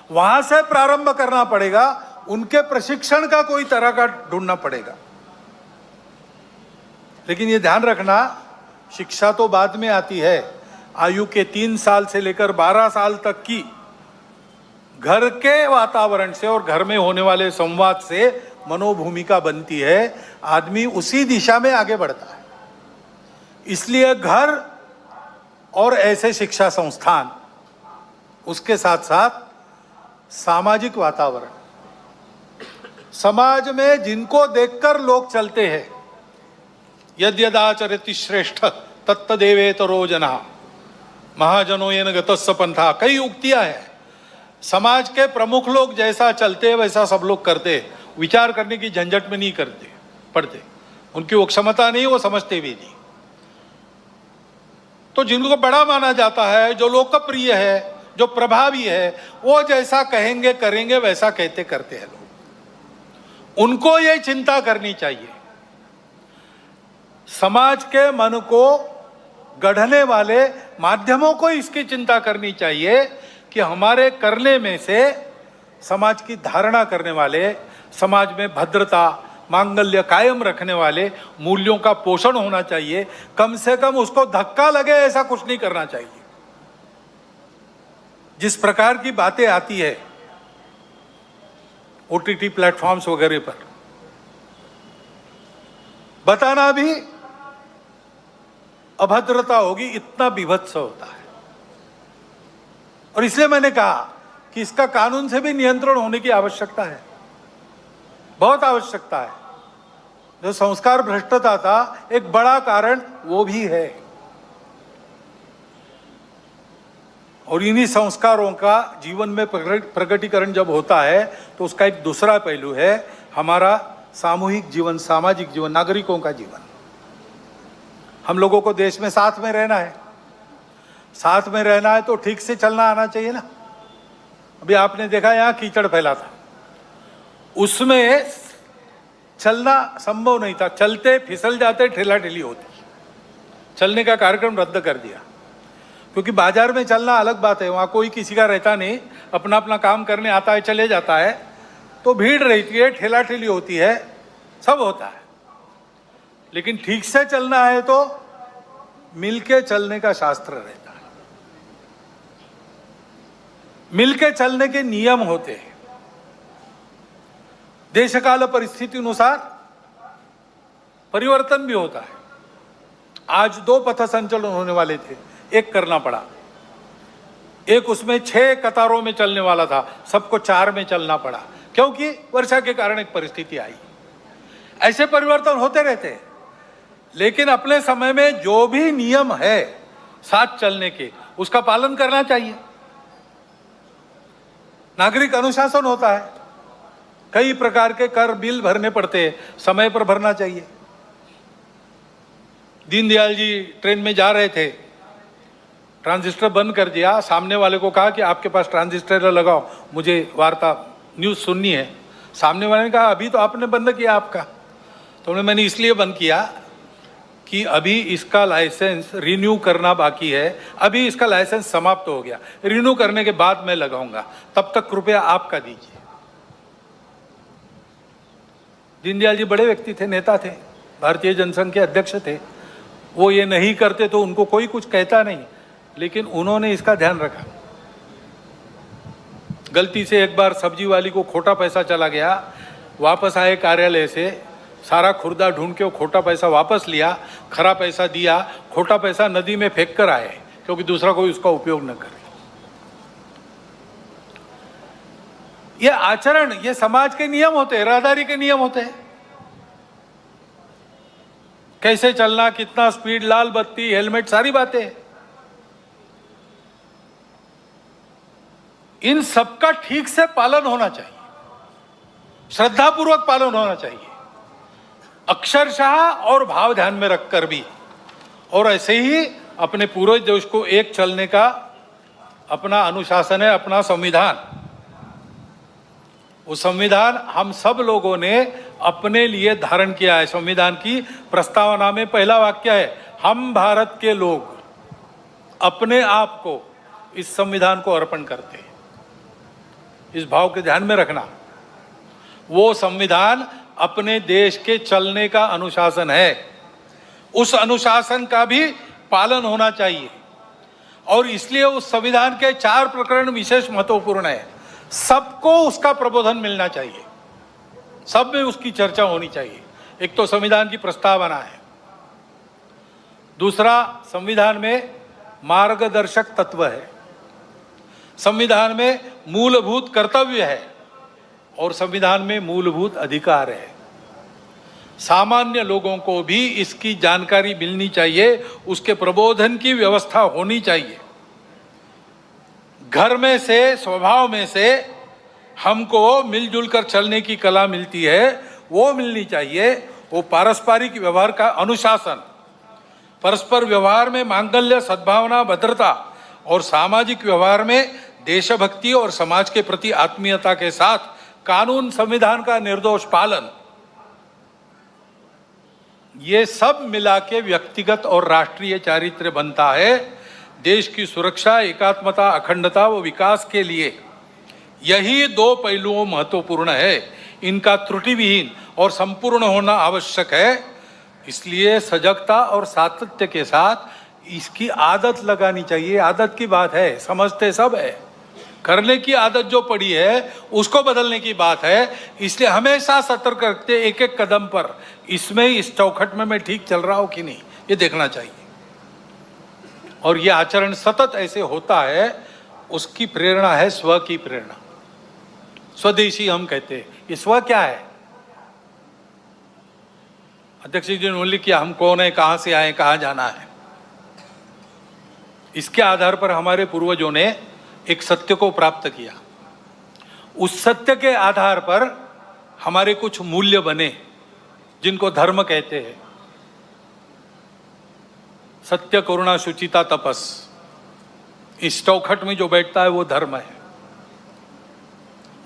S1: वहां से प्रारंभ करना पड़ेगा, उनके प्रशिक्षण का कोई तरह का ढूंढना पड़ेगा। लेकिन ये ध्यान रखना, शिक्षा तो बाद में आती है। आयु के 3 साल से लेकर 12 साल तक की घर के वातावरण से और घर में होने वाले संवाद से मनोभूमिका बनती है, आदमी उसी दिशा में आगे बढ़ता है। इसलिए घर और ऐसे शिक्षा संस्थान, उसके साथ साथ सामाजिक वातावरण, समाज में जिनको देखकर लोग चलते हैं, यद्यदाचरति श्रेष्ठ तत्तदेवेतरो जनः महाजनो येन गतस्स पंथा, कई उक्तियां हैं। समाज के प्रमुख लोग जैसा चलते हैं वैसा सब लोग करते हैं, विचार करने की झंझट में नहीं करते पड़ते, उनकी वो क्षमता नहीं, वो समझते भी नहीं। तो जिनको बड़ा माना जाता है, जो लोकप्रिय है, जो प्रभावी है, वो जैसा कहेंगे करेंगे, वैसा कहते करते हैं लोग। उनको ये चिंता करनी चाहिए, समाज के मन को गढ़ने वाले माध्यमों को इसकी चिंता करनी चाहिए कि हमारे करने में से समाज की धारणा करने वाले, समाज में भद्रता, मांगल्य कायम रखने वाले मूल्यों का पोषण होना चाहिए। कम से कम उसको धक्का लगे ऐसा कुछ नहीं करना चाहिए। जिस प्रकार की बातें आती है ओटीटी प्लेटफॉर्म्स वगैरह पर, बताना भी अभद्रता होगी, इतना विभत्स होता है। और इसलिए मैंने कहा कि इसका कानून से भी नियंत्रण होने की आवश्यकता है, बहुत आवश्यकता है। जो संस्कार भ्रष्टता था, एक बड़ा कारण वो भी है। और इन्हीं संस्कारों का जीवन में प्रकटीकरण जब होता है तो उसका एक दूसरा पहलू है हमारा सामूहिक जीवन, सामाजिक जीवन, नागरिकों का जीवन। हम लोगों को देश में साथ में रहना है, साथ में रहना है तो ठीक से चलना आना चाहिए ना। अभी आपने देखा यहाँ कीचड़ फैला था, उसमें चलना संभव नहीं था, चलते फिसल जाते, ठेला ठेली होती, चलने का कार्यक्रम रद्द कर दिया। क्योंकि बाजार में चलना अलग बात है, वहाँ कोई किसी का रहता नहीं, अपना अपना काम करने आता है, चले जाता है, तो भीड़ रहती है, ठेला ठेली होती है, सब होता है। लेकिन ठीक से चलना है तो मिलके चलने का शास्त्र रहता है, मिलके चलने के नियम होते हैं। देशकाल परिस्थिति अनुसार परिवर्तन भी होता है। आज 2 पथ संचलन होने वाले थे, एक करना पड़ा, एक उसमें 6 कतारों में चलने वाला था, सबको 4 में चलना पड़ा, क्योंकि वर्षा के कारण एक परिस्थिति आई। ऐसे परिवर्तन होते रहते हैं, लेकिन अपने समय में जो भी नियम है साथ चलने के, उसका पालन करना चाहिए। नागरिक अनुशासन होता है, कई प्रकार के कर बिल भरने पड़ते हैं, समय पर भरना चाहिए। दीनदयाल जी ट्रेन में जा रहे थे, ट्रांजिस्टर बंद कर दिया, सामने वाले को कहा कि आपके पास ट्रांजिस्टर लगाओ, मुझे वार्ता न्यूज़ सुननी है। सामने वाले ने कहा अभी तो आपने बंद किया आपका, तो मैंने इसलिए बंद किया कि अभी इसका लाइसेंस रिन्यू करना बाकी है, अभी इसका लाइसेंस समाप्त हो गया, रिन्यू करने के बाद मैं लगाऊंगा, तब तक कृपया आपका दीजिए। दीनदयाल जी बड़े व्यक्ति थे, नेता थे, भारतीय जनसंघ के अध्यक्ष थे। वो ये नहीं करते तो उनको कोई कुछ कहता नहीं, लेकिन उन्होंने इसका ध्यान रखा। गलती से एक बार सब्जी वाली को खोटा पैसा चला गया, वापस आए कार्यालय से, सारा खुर्दा ढूंढ के वो खोटा पैसा वापस लिया, खरा पैसा दिया, खोटा पैसा नदी में फेंक कर आए, क्योंकि दूसरा कोई उसका उपयोग न करे। ये आचरण, ये समाज के नियम होते हैं, राहदारी के नियम होते हैं। कैसे चलना, कितना स्पीड, लाल बत्ती, हेलमेट, सारी बातें, इन सबका ठीक से पालन होना चाहिए, श्रद्धापूर्वक पालन होना चाहिए, अक्षरशः और भाव ध्यान में रखकर भी। और ऐसे ही अपने पूरे देश को एक चलने का अपना अनुशासन है, अपना संविधान। वो संविधान हम सब लोगों ने अपने लिए धारण किया है। संविधान की प्रस्तावना में पहला वाक्य है, हम भारत के लोग अपने आप को इस संविधान को अर्पण करते हैं। इस भाव के ध्यान में रखना। वो संविधान अपने देश के चलने का अनुशासन है, उस अनुशासन का भी पालन होना चाहिए। और इसलिए उस संविधान के 4 प्रकरण विशेष महत्वपूर्ण है। सबको उसका प्रबोधन मिलना चाहिए, सब में उसकी चर्चा होनी चाहिए। एक तो संविधान की प्रस्तावना है, दूसरा संविधान में मार्गदर्शक तत्व है, संविधान में मूलभूत कर्तव्य है और संविधान में मूलभूत अधिकार है। सामान्य लोगों को भी इसकी जानकारी मिलनी चाहिए, उसके प्रबोधन की व्यवस्था होनी चाहिए। घर में से, स्वभाव में से हमको मिलजुल कर चलने की कला मिलती है, वो मिलनी चाहिए। वो पारस्परिक व्यवहार का अनुशासन, परस्पर व्यवहार में मांगल्य, सद्भावना, भद्रता और सामाजिक व्यवहार में देशभक्ति और समाज के प्रति आत्मीयता के साथ कानून, संविधान का निर्दोष पालन, ये सब मिला के व्यक्तिगत और राष्ट्रीय चारित्र्य बनता है। देश की सुरक्षा, एकात्मता, अखंडता व विकास के लिए यही दो पहलुओं महत्वपूर्ण है। इनका त्रुटिविहीन और संपूर्ण होना आवश्यक है। इसलिए सजगता और सातत्य के साथ इसकी आदत लगानी चाहिए। आदत की बात है, समझते सब है, करने की आदत जो पड़ी है उसको बदलने की बात है। इसलिए हमेशा सतर्क रखते एक एक कदम पर, इसमें, इस चौखट में मैं ठीक चल रहा हूं कि नहीं, ये देखना चाहिए। और ये आचरण सतत ऐसे होता है, उसकी प्रेरणा है स्व की प्रेरणा। स्वदेशी हम कहते हैं। ये स्व क्या है? अध्यक्ष जी ने उल्लेख किया, हम कौन है, कहां से आए, कहां जाना है। इसके आधार पर हमारे पूर्वजों ने एक सत्य को प्राप्त किया। उस सत्य के आधार पर हमारे कुछ मूल्य बने, जिनको धर्म कहते हैं। सत्य, करुणा, शुचिता, तपस, इस चौखट में जो बैठता है वो धर्म है।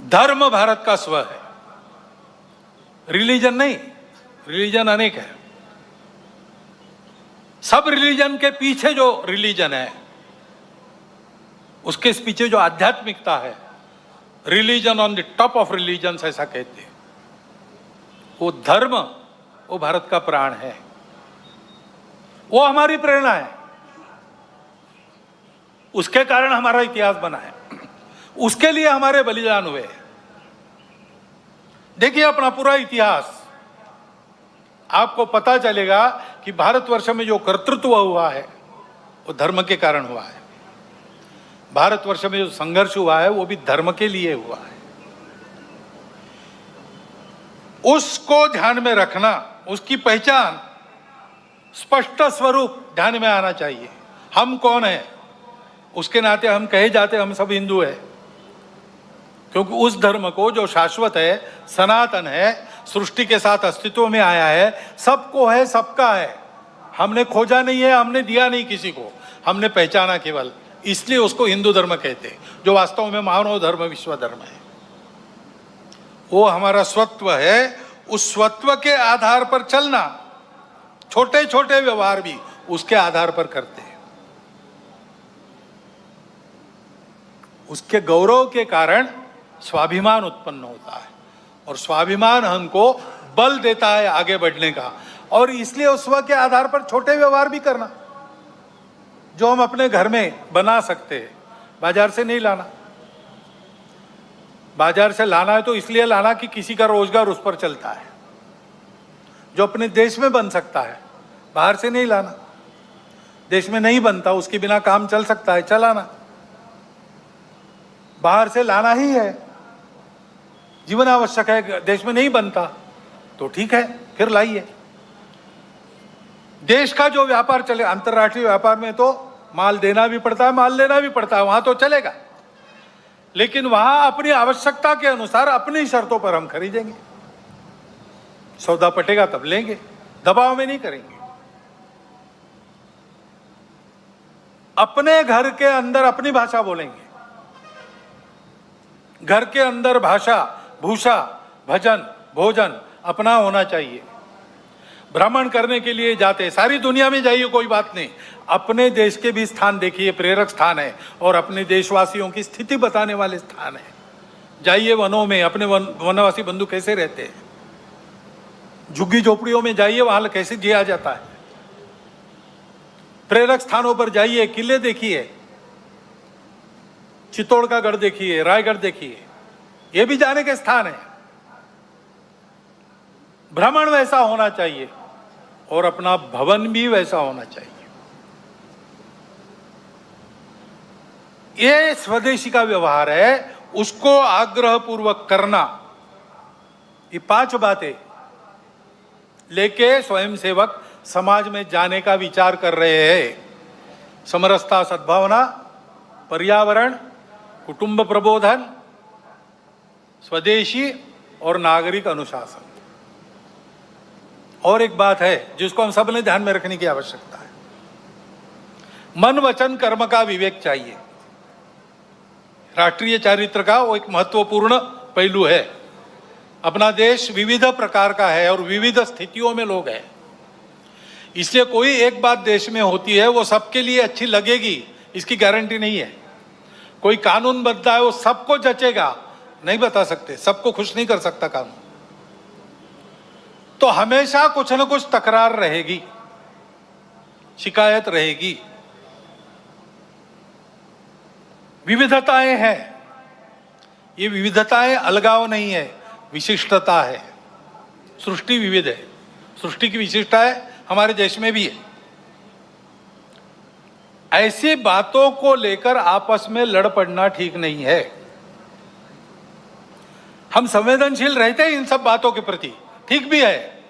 S1: धर्म भारत का स्व है, रिलीजन नहीं। रिलीजन अनेक है। सब रिलीजन के पीछे जो रिलीजन है, उसके पीछे जो आध्यात्मिकता है, religion on the top of religion ऐसा कहते हैं, वो धर्म, वो भारत का प्राण है, वो हमारी प्रेरणा है। उसके कारण हमारा इतिहास बना है, उसके लिए हमारे बलिदान हुए। देखिए अपना पूरा इतिहास, आपको पता चलेगा कि भारतवर्ष में जो कर्तृत्व हुआ है वो धर्म के कारण हुआ है। भारतवर्ष में जो संघर्ष हुआ है वो भी धर्म के लिए हुआ है। उसको ध्यान में रखना, उसकी पहचान, स्पष्ट स्वरूप ध्यान में आना चाहिए। हम कौन है, उसके नाते हम कहे जाते हम सब हिंदू है, क्योंकि उस धर्म को जो शाश्वत है, सनातन है, सृष्टि के साथ अस्तित्व में आया है, सबको है, सबका है। हमने खोजा नहीं है, हमने दिया नहीं किसी को, हमने पहचाना केवल। इसलिए उसको हिंदू धर्म कहते हैं, जो वास्तव में मानव धर्म, विश्व धर्म है। वो हमारा स्वत्व है। उस स्वत्व के आधार पर चलना, छोटे छोटे व्यवहार भी उसके आधार पर करते हैं। उसके गौरव के कारण स्वाभिमान उत्पन्न होता है, और स्वाभिमान हमको बल देता है आगे बढ़ने का। और इसलिए उस स्व के आधार पर छोटे व्यवहार भी करना, जो हम अपने घर में बना सकते हैं, बाजार से नहीं लाना। बाजार से लाना है तो इसलिए लाना कि किसी का रोजगार उस पर चलता है। जो अपने देश में बन सकता है, बाहर से नहीं लाना। देश में नहीं बनता, उसके बिना काम चल सकता है, चलाना। बाहर से लाना ही है, जीवन आवश्यक है, देश में नहीं बनता तो ठीक है, फिर लाइए। देश का जो व्यापार चले, अंतर्राष्ट्रीय व्यापार में तो माल देना भी पड़ता है, माल लेना भी पड़ता है, वहां तो चलेगा। लेकिन वहां अपनी आवश्यकता के अनुसार अपनी शर्तों पर हम खरीदेंगे। सौदा पटेगा तब लेंगे, दबाव में नहीं करेंगे। अपने घर के अंदर अपनी भाषा बोलेंगे। घर के अंदर भाषा, भूषा, भजन, भोजन अपना होना चाहिए। भ्रमण करने के लिए जाते, सारी दुनिया में जाइए, कोई बात नहीं, अपने देश के भी स्थान देखिए, प्रेरक स्थान है, और अपने देशवासियों की स्थिति बताने वाले स्थान है। जाइए वनों में, अपने वनवासी बंधु कैसे रहते हैं, झुग्गी झोपड़ियों में जाइए, वहां कैसे जिया जाता है। प्रेरक स्थानों पर जाइए, किले देखिए, चित्तौड़ का गढ़ देखिए, रायगढ़ देखिए, ये भी जाने के स्थान है। भ्रमण वैसा होना चाहिए और अपना भवन भी वैसा होना चाहिए। ये स्वदेशी का व्यवहार है, उसको आग्रह पूर्वक करना। ये 5 बातें लेके स्वयंसेवक समाज में जाने का विचार कर रहे हैं। समरसता, सद्भावना, पर्यावरण, कुटुंब प्रबोधन, स्वदेशी और नागरिक अनुशासन। और एक बात है जिसको हम सब ने ध्यान में रखने की आवश्यकता है, मन वचन कर्म का विवेक चाहिए। राष्ट्रीय चारित्र का वो एक महत्वपूर्ण पहलू है। अपना देश विविध प्रकार का है और विविध स्थितियों में लोग हैं, इसलिए कोई एक बात देश में होती है वो सबके लिए अच्छी लगेगी इसकी गारंटी नहीं है। कोई कानून बनता है वो सबको जचेगा, नहीं बता सकते, सबको खुश नहीं कर सकता कानून। तो हमेशा कुछ न कुछ तकरार रहेगी, शिकायत रहेगी, विविधताएं हैं। ये विविधताएं अलगाव नहीं है, विशिष्टता है। सृष्टि विविध है, सृष्टि की विशिष्टता है, हमारे देश में भी है। ऐसी बातों को लेकर आपस में लड़ पड़ना ठीक नहीं है। हम संवेदनशील रहते हैं इन सब बातों के प्रति, ठीक भी है,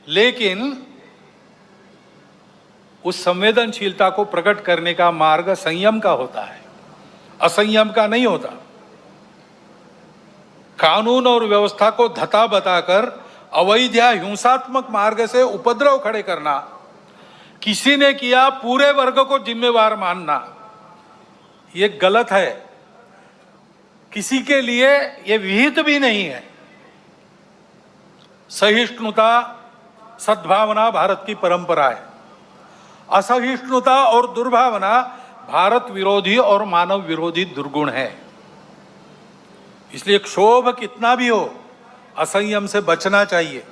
S1: लेकिन उस संवेदनशीलता को प्रकट करने का मार्ग संयम का होता है, असंयम का नहीं होता। कानून और व्यवस्था को धता बताकर अवैध या हिंसात्मक मार्ग से उपद्रव खड़े करना, किसी ने किया पूरे वर्ग को जिम्मेवार मानना, ये गलत है, किसी के लिए ये विहित भी नहीं है। सहिष्णुता, सद्भावना भारत की परंपरा है। असहिष्णुता और दुर्भावना भारत विरोधी और मानव विरोधी दुर्गुण है। इसलिए क्षोभ कितना भी हो, असंयम से बचना चाहिए।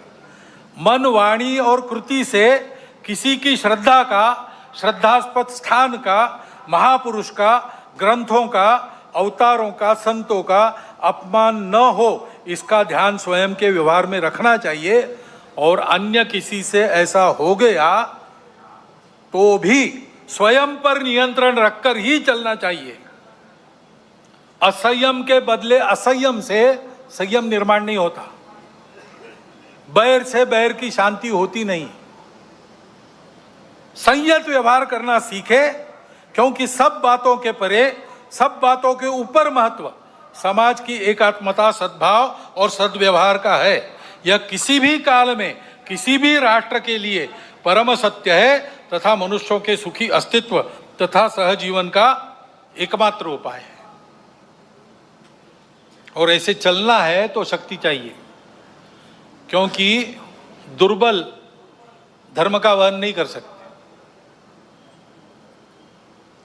S1: मन, वाणी और कृति से किसी की श्रद्धा का, श्रद्धास्पद स्थान का, महापुरुष का, ग्रंथों का, अवतारों का, संतों का अपमान न हो, इसका ध्यान स्वयं के व्यवहार में रखना चाहिए। और अन्य किसी से ऐसा हो गया तो भी स्वयं पर नियंत्रण रखकर ही चलना चाहिए। असंयम के बदले असंयम से संयम निर्माण नहीं होता, बैर से बैर की शांति होती नहीं। संयत व्यवहार करना सीखे, क्योंकि सब बातों के परे, सब बातों के ऊपर महत्व समाज की एकात्मता, सद्भाव और सद्व्यवहार का है। यह किसी भी काल में किसी भी राष्ट्र के लिए परम सत्य है तथा मनुष्यों के सुखी अस्तित्व तथा सहजीवन का एकमात्र उपाय है। और ऐसे चलना है तो शक्ति चाहिए, क्योंकि दुर्बल धर्म का वहन नहीं कर सकते।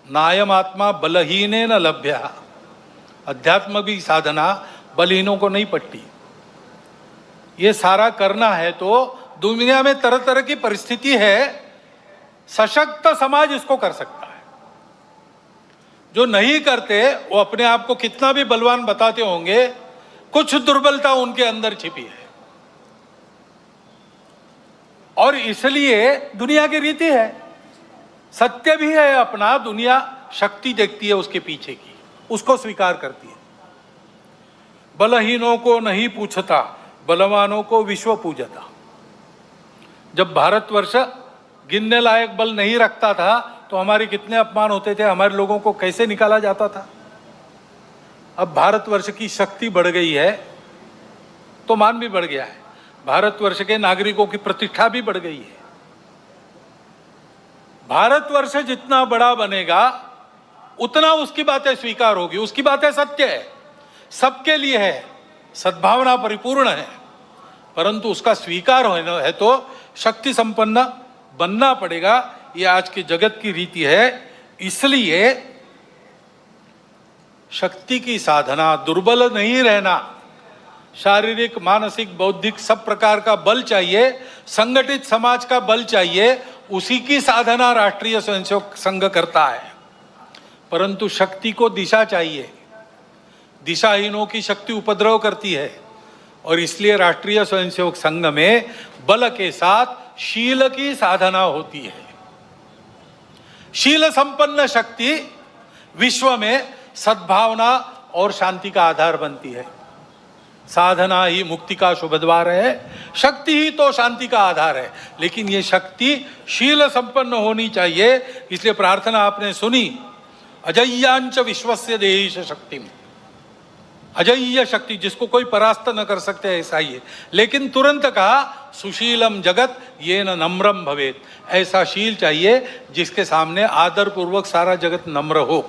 S1: नायम आत्मा बलहीने न लभ्या, अध्यात्म की साधना बलहीनों को नहीं पटती। ये सारा करना है तो दुनिया में तरह तरह की परिस्थिति है, सशक्त समाज इसको कर सकता है। जो नहीं करते वो अपने आप को कितना भी बलवान बताते होंगे, कुछ दुर्बलता उनके अंदर छिपी है। और इसलिए दुनिया की रीति है, सत्य भी है अपना, दुनिया शक्ति देखती है उसके पीछे की, उसको स्वीकार करती है। बलहीनों को नहीं पूछता, बलवानों को विश्व पूजता। जब भारतवर्ष गिनने लायक बल नहीं रखता था तो हमारे कितने अपमान होते थे, हमारे लोगों को कैसे निकाला जाता था। अब भारतवर्ष की शक्ति बढ़ गई है तो मान भी बढ़ गया है, भारतवर्ष के नागरिकों की प्रतिष्ठा भी बढ़ गई है। भारतवर्ष जितना बड़ा बनेगा उतना उसकी बातें स्वीकार होगी, उसकी बातें सत्य है, सबके लिए है, सद्भावना परिपूर्ण है, परंतु उसका स्वीकार होना है तो शक्ति संपन्न बनना पड़ेगा। ये आज के जगत की रीति है। इसलिए शक्ति की साधना, दुर्बल नहीं रहना, शारीरिक, मानसिक, बौद्धिक सब प्रकार का बल चाहिए, संगठित समाज का बल चाहिए, उसी की साधना राष्ट्रीय स्वयंसेवक संघ करता है। परंतु शक्ति को दिशा चाहिए, दिशाहीनों की शक्ति उपद्रव करती है और इसलिए राष्ट्रीय स्वयंसेवक संघ में बल के साथ शील की साधना होती है। शील संपन्न शक्ति विश्व में सद्भावना और शांति का आधार बनती है। साधना ही मुक्ति का शुभ द्वार है, शक्ति ही तो शांति का आधार है, लेकिन ये शक्ति शील संपन्न होनी चाहिए। इसलिए प्रार्थना आपने सुनी, अजय्यांच विश्वस्य देहिश शक्तिम। अजय्य शक्ति जिसको कोई परास्त न कर सकते, ऐसा ही है। लेकिन तुरंत कहा सुशीलम जगत ये न नम्रम भवेत। ऐसा शील चाहिए जिसके सामने आदर पूर्वक सारा जगत नम्र हो।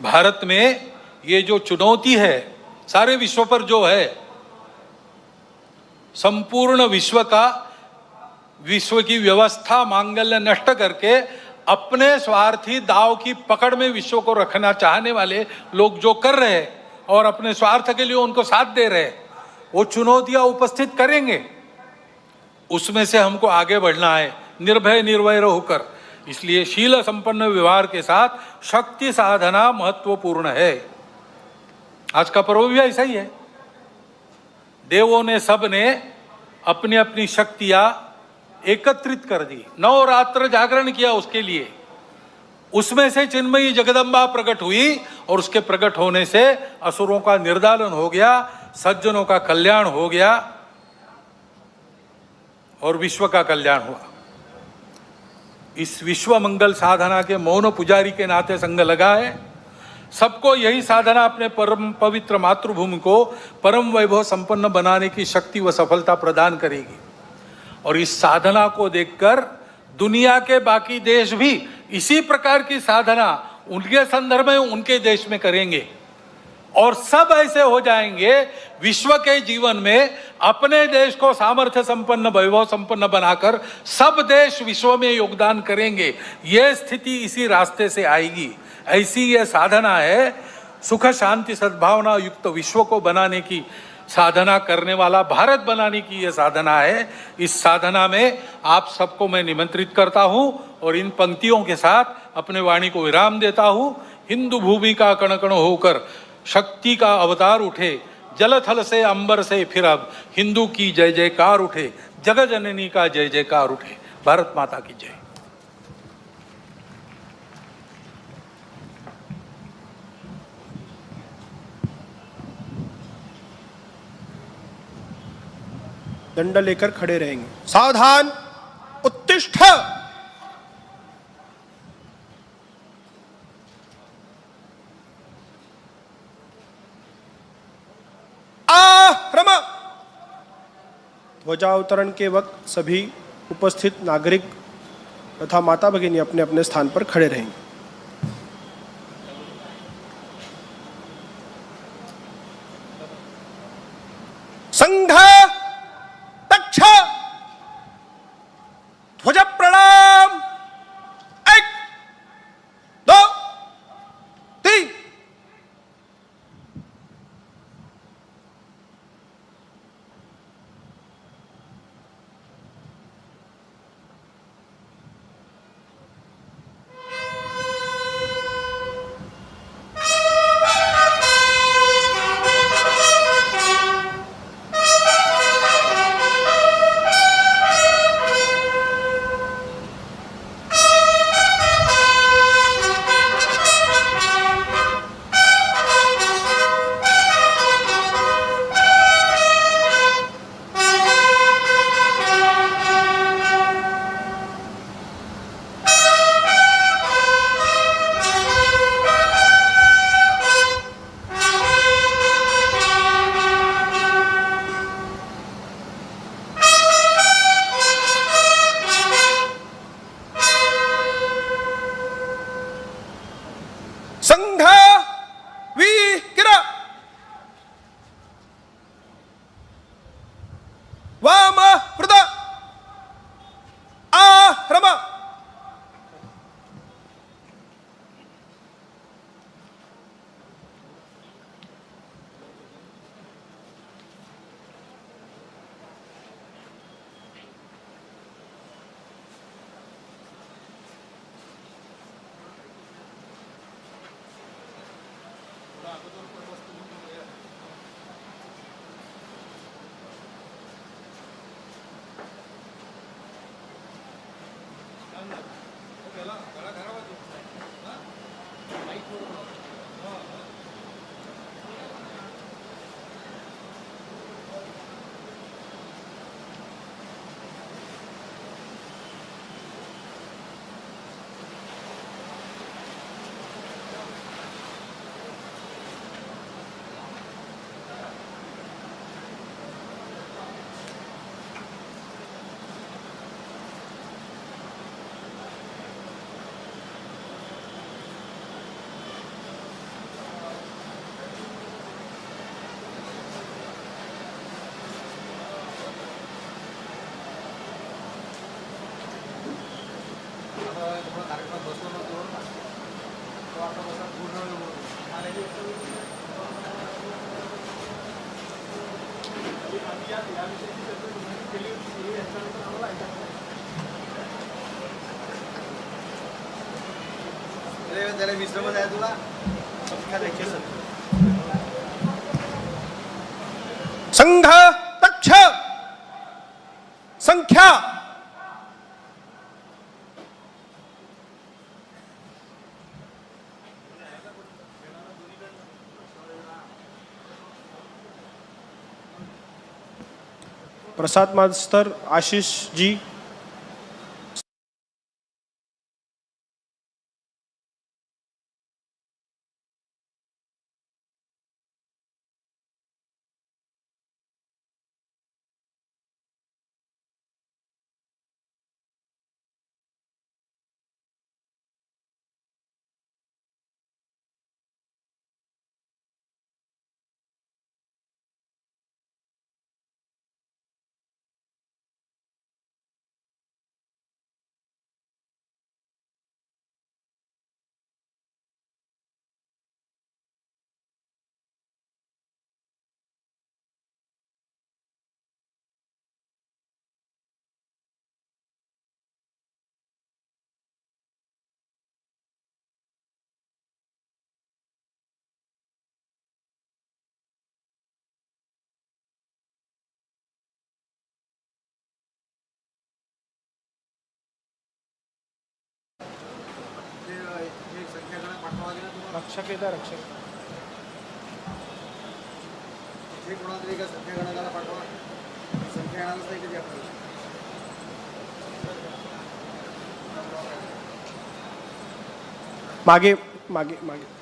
S1: भारत में ये जो चुनौती है सारे विश्व पर जो है, संपूर्ण विश्व की व्यवस्था मांगल्य नष्ट करके अपने स्वार्थी दाव की पकड़ में विश्व को रखना चाहने वाले लोग जो कर रहे हैं और अपने स्वार्थ के लिए उनको साथ दे रहे हैं, वो चुनौतियां उपस्थित करेंगे। उसमें से हमको आगे बढ़ना है निर्भय निर्वैर होकर। इसलिए शील संपन्न व्यवहार के साथ शक्ति साधना महत्वपूर्ण है। आज का पर्व भी ऐसा ही है। देवों ने सब ने अपनी अपनी शक्तियां एकत्रित कर दी, नवरात्र जागरण किया उसके लिए। उसमें से चिन्मयी जगदम्बा प्रकट हुई और उसके प्रकट होने से असुरों का निर्दालन हो गया, सज्जनों का कल्याण हो गया और विश्व का कल्याण हुआ। इस विश्व मंगल साधना के मौन पुजारी के नाते संघ लगा है। सबको यही साधना अपने परम पवित्र मातृभूमि को परम वैभव संपन्न बनाने की शक्ति व सफलता प्रदान करेगी। और इस साधना को देखकर दुनिया के बाकी देश भी इसी प्रकार की साधना उनके संदर्भ में उनके देश में करेंगे और सब ऐसे हो जाएंगे। विश्व के जीवन में अपने देश को सामर्थ्य संपन्न वैभव संपन्न बनाकर सब देश विश्व में योगदान करेंगे। यह स्थिति इसी रास्ते से आएगी। ऐसी यह साधना है, सुख शांति सद्भावना युक्त विश्व को बनाने की साधना करने वाला भारत बनाने की यह साधना है। इस साधना में आप सबको मैं निमंत्रित करता हूं और इन पंक्तियों के साथ अपने वाणी को विराम देता हूं। हिंदू भूमि का कण कण होकर शक्ति का अवतार उठे, जल थल से अंबर से फिर अब हिंदू की जय जयकार उठे, जगत जननी का जय जयकार उठे। भारत माता की जय।
S2: दंड लेकर खड़े रहेंगे। सावधान, उत्तिष्ठ। आक्रम। ध्वजावतरण के वक्त सभी उपस्थित नागरिक तथा माता भगिनी अपने अपने स्थान पर खड़े रहेंगे। संघ ध्वज प्रणाम। 1 2 3।
S3: त्याला विश्रमच आहे तुला
S2: संघ तक्ष संख्या प्रसाद मास्तर आशीष जी रक्षक येता रक्षक
S3: हे कोणाला तरी एका संख्या गणकाला पाठवा संख्या येणारच नाही कधी आपल्याला
S2: मागे मागे मागे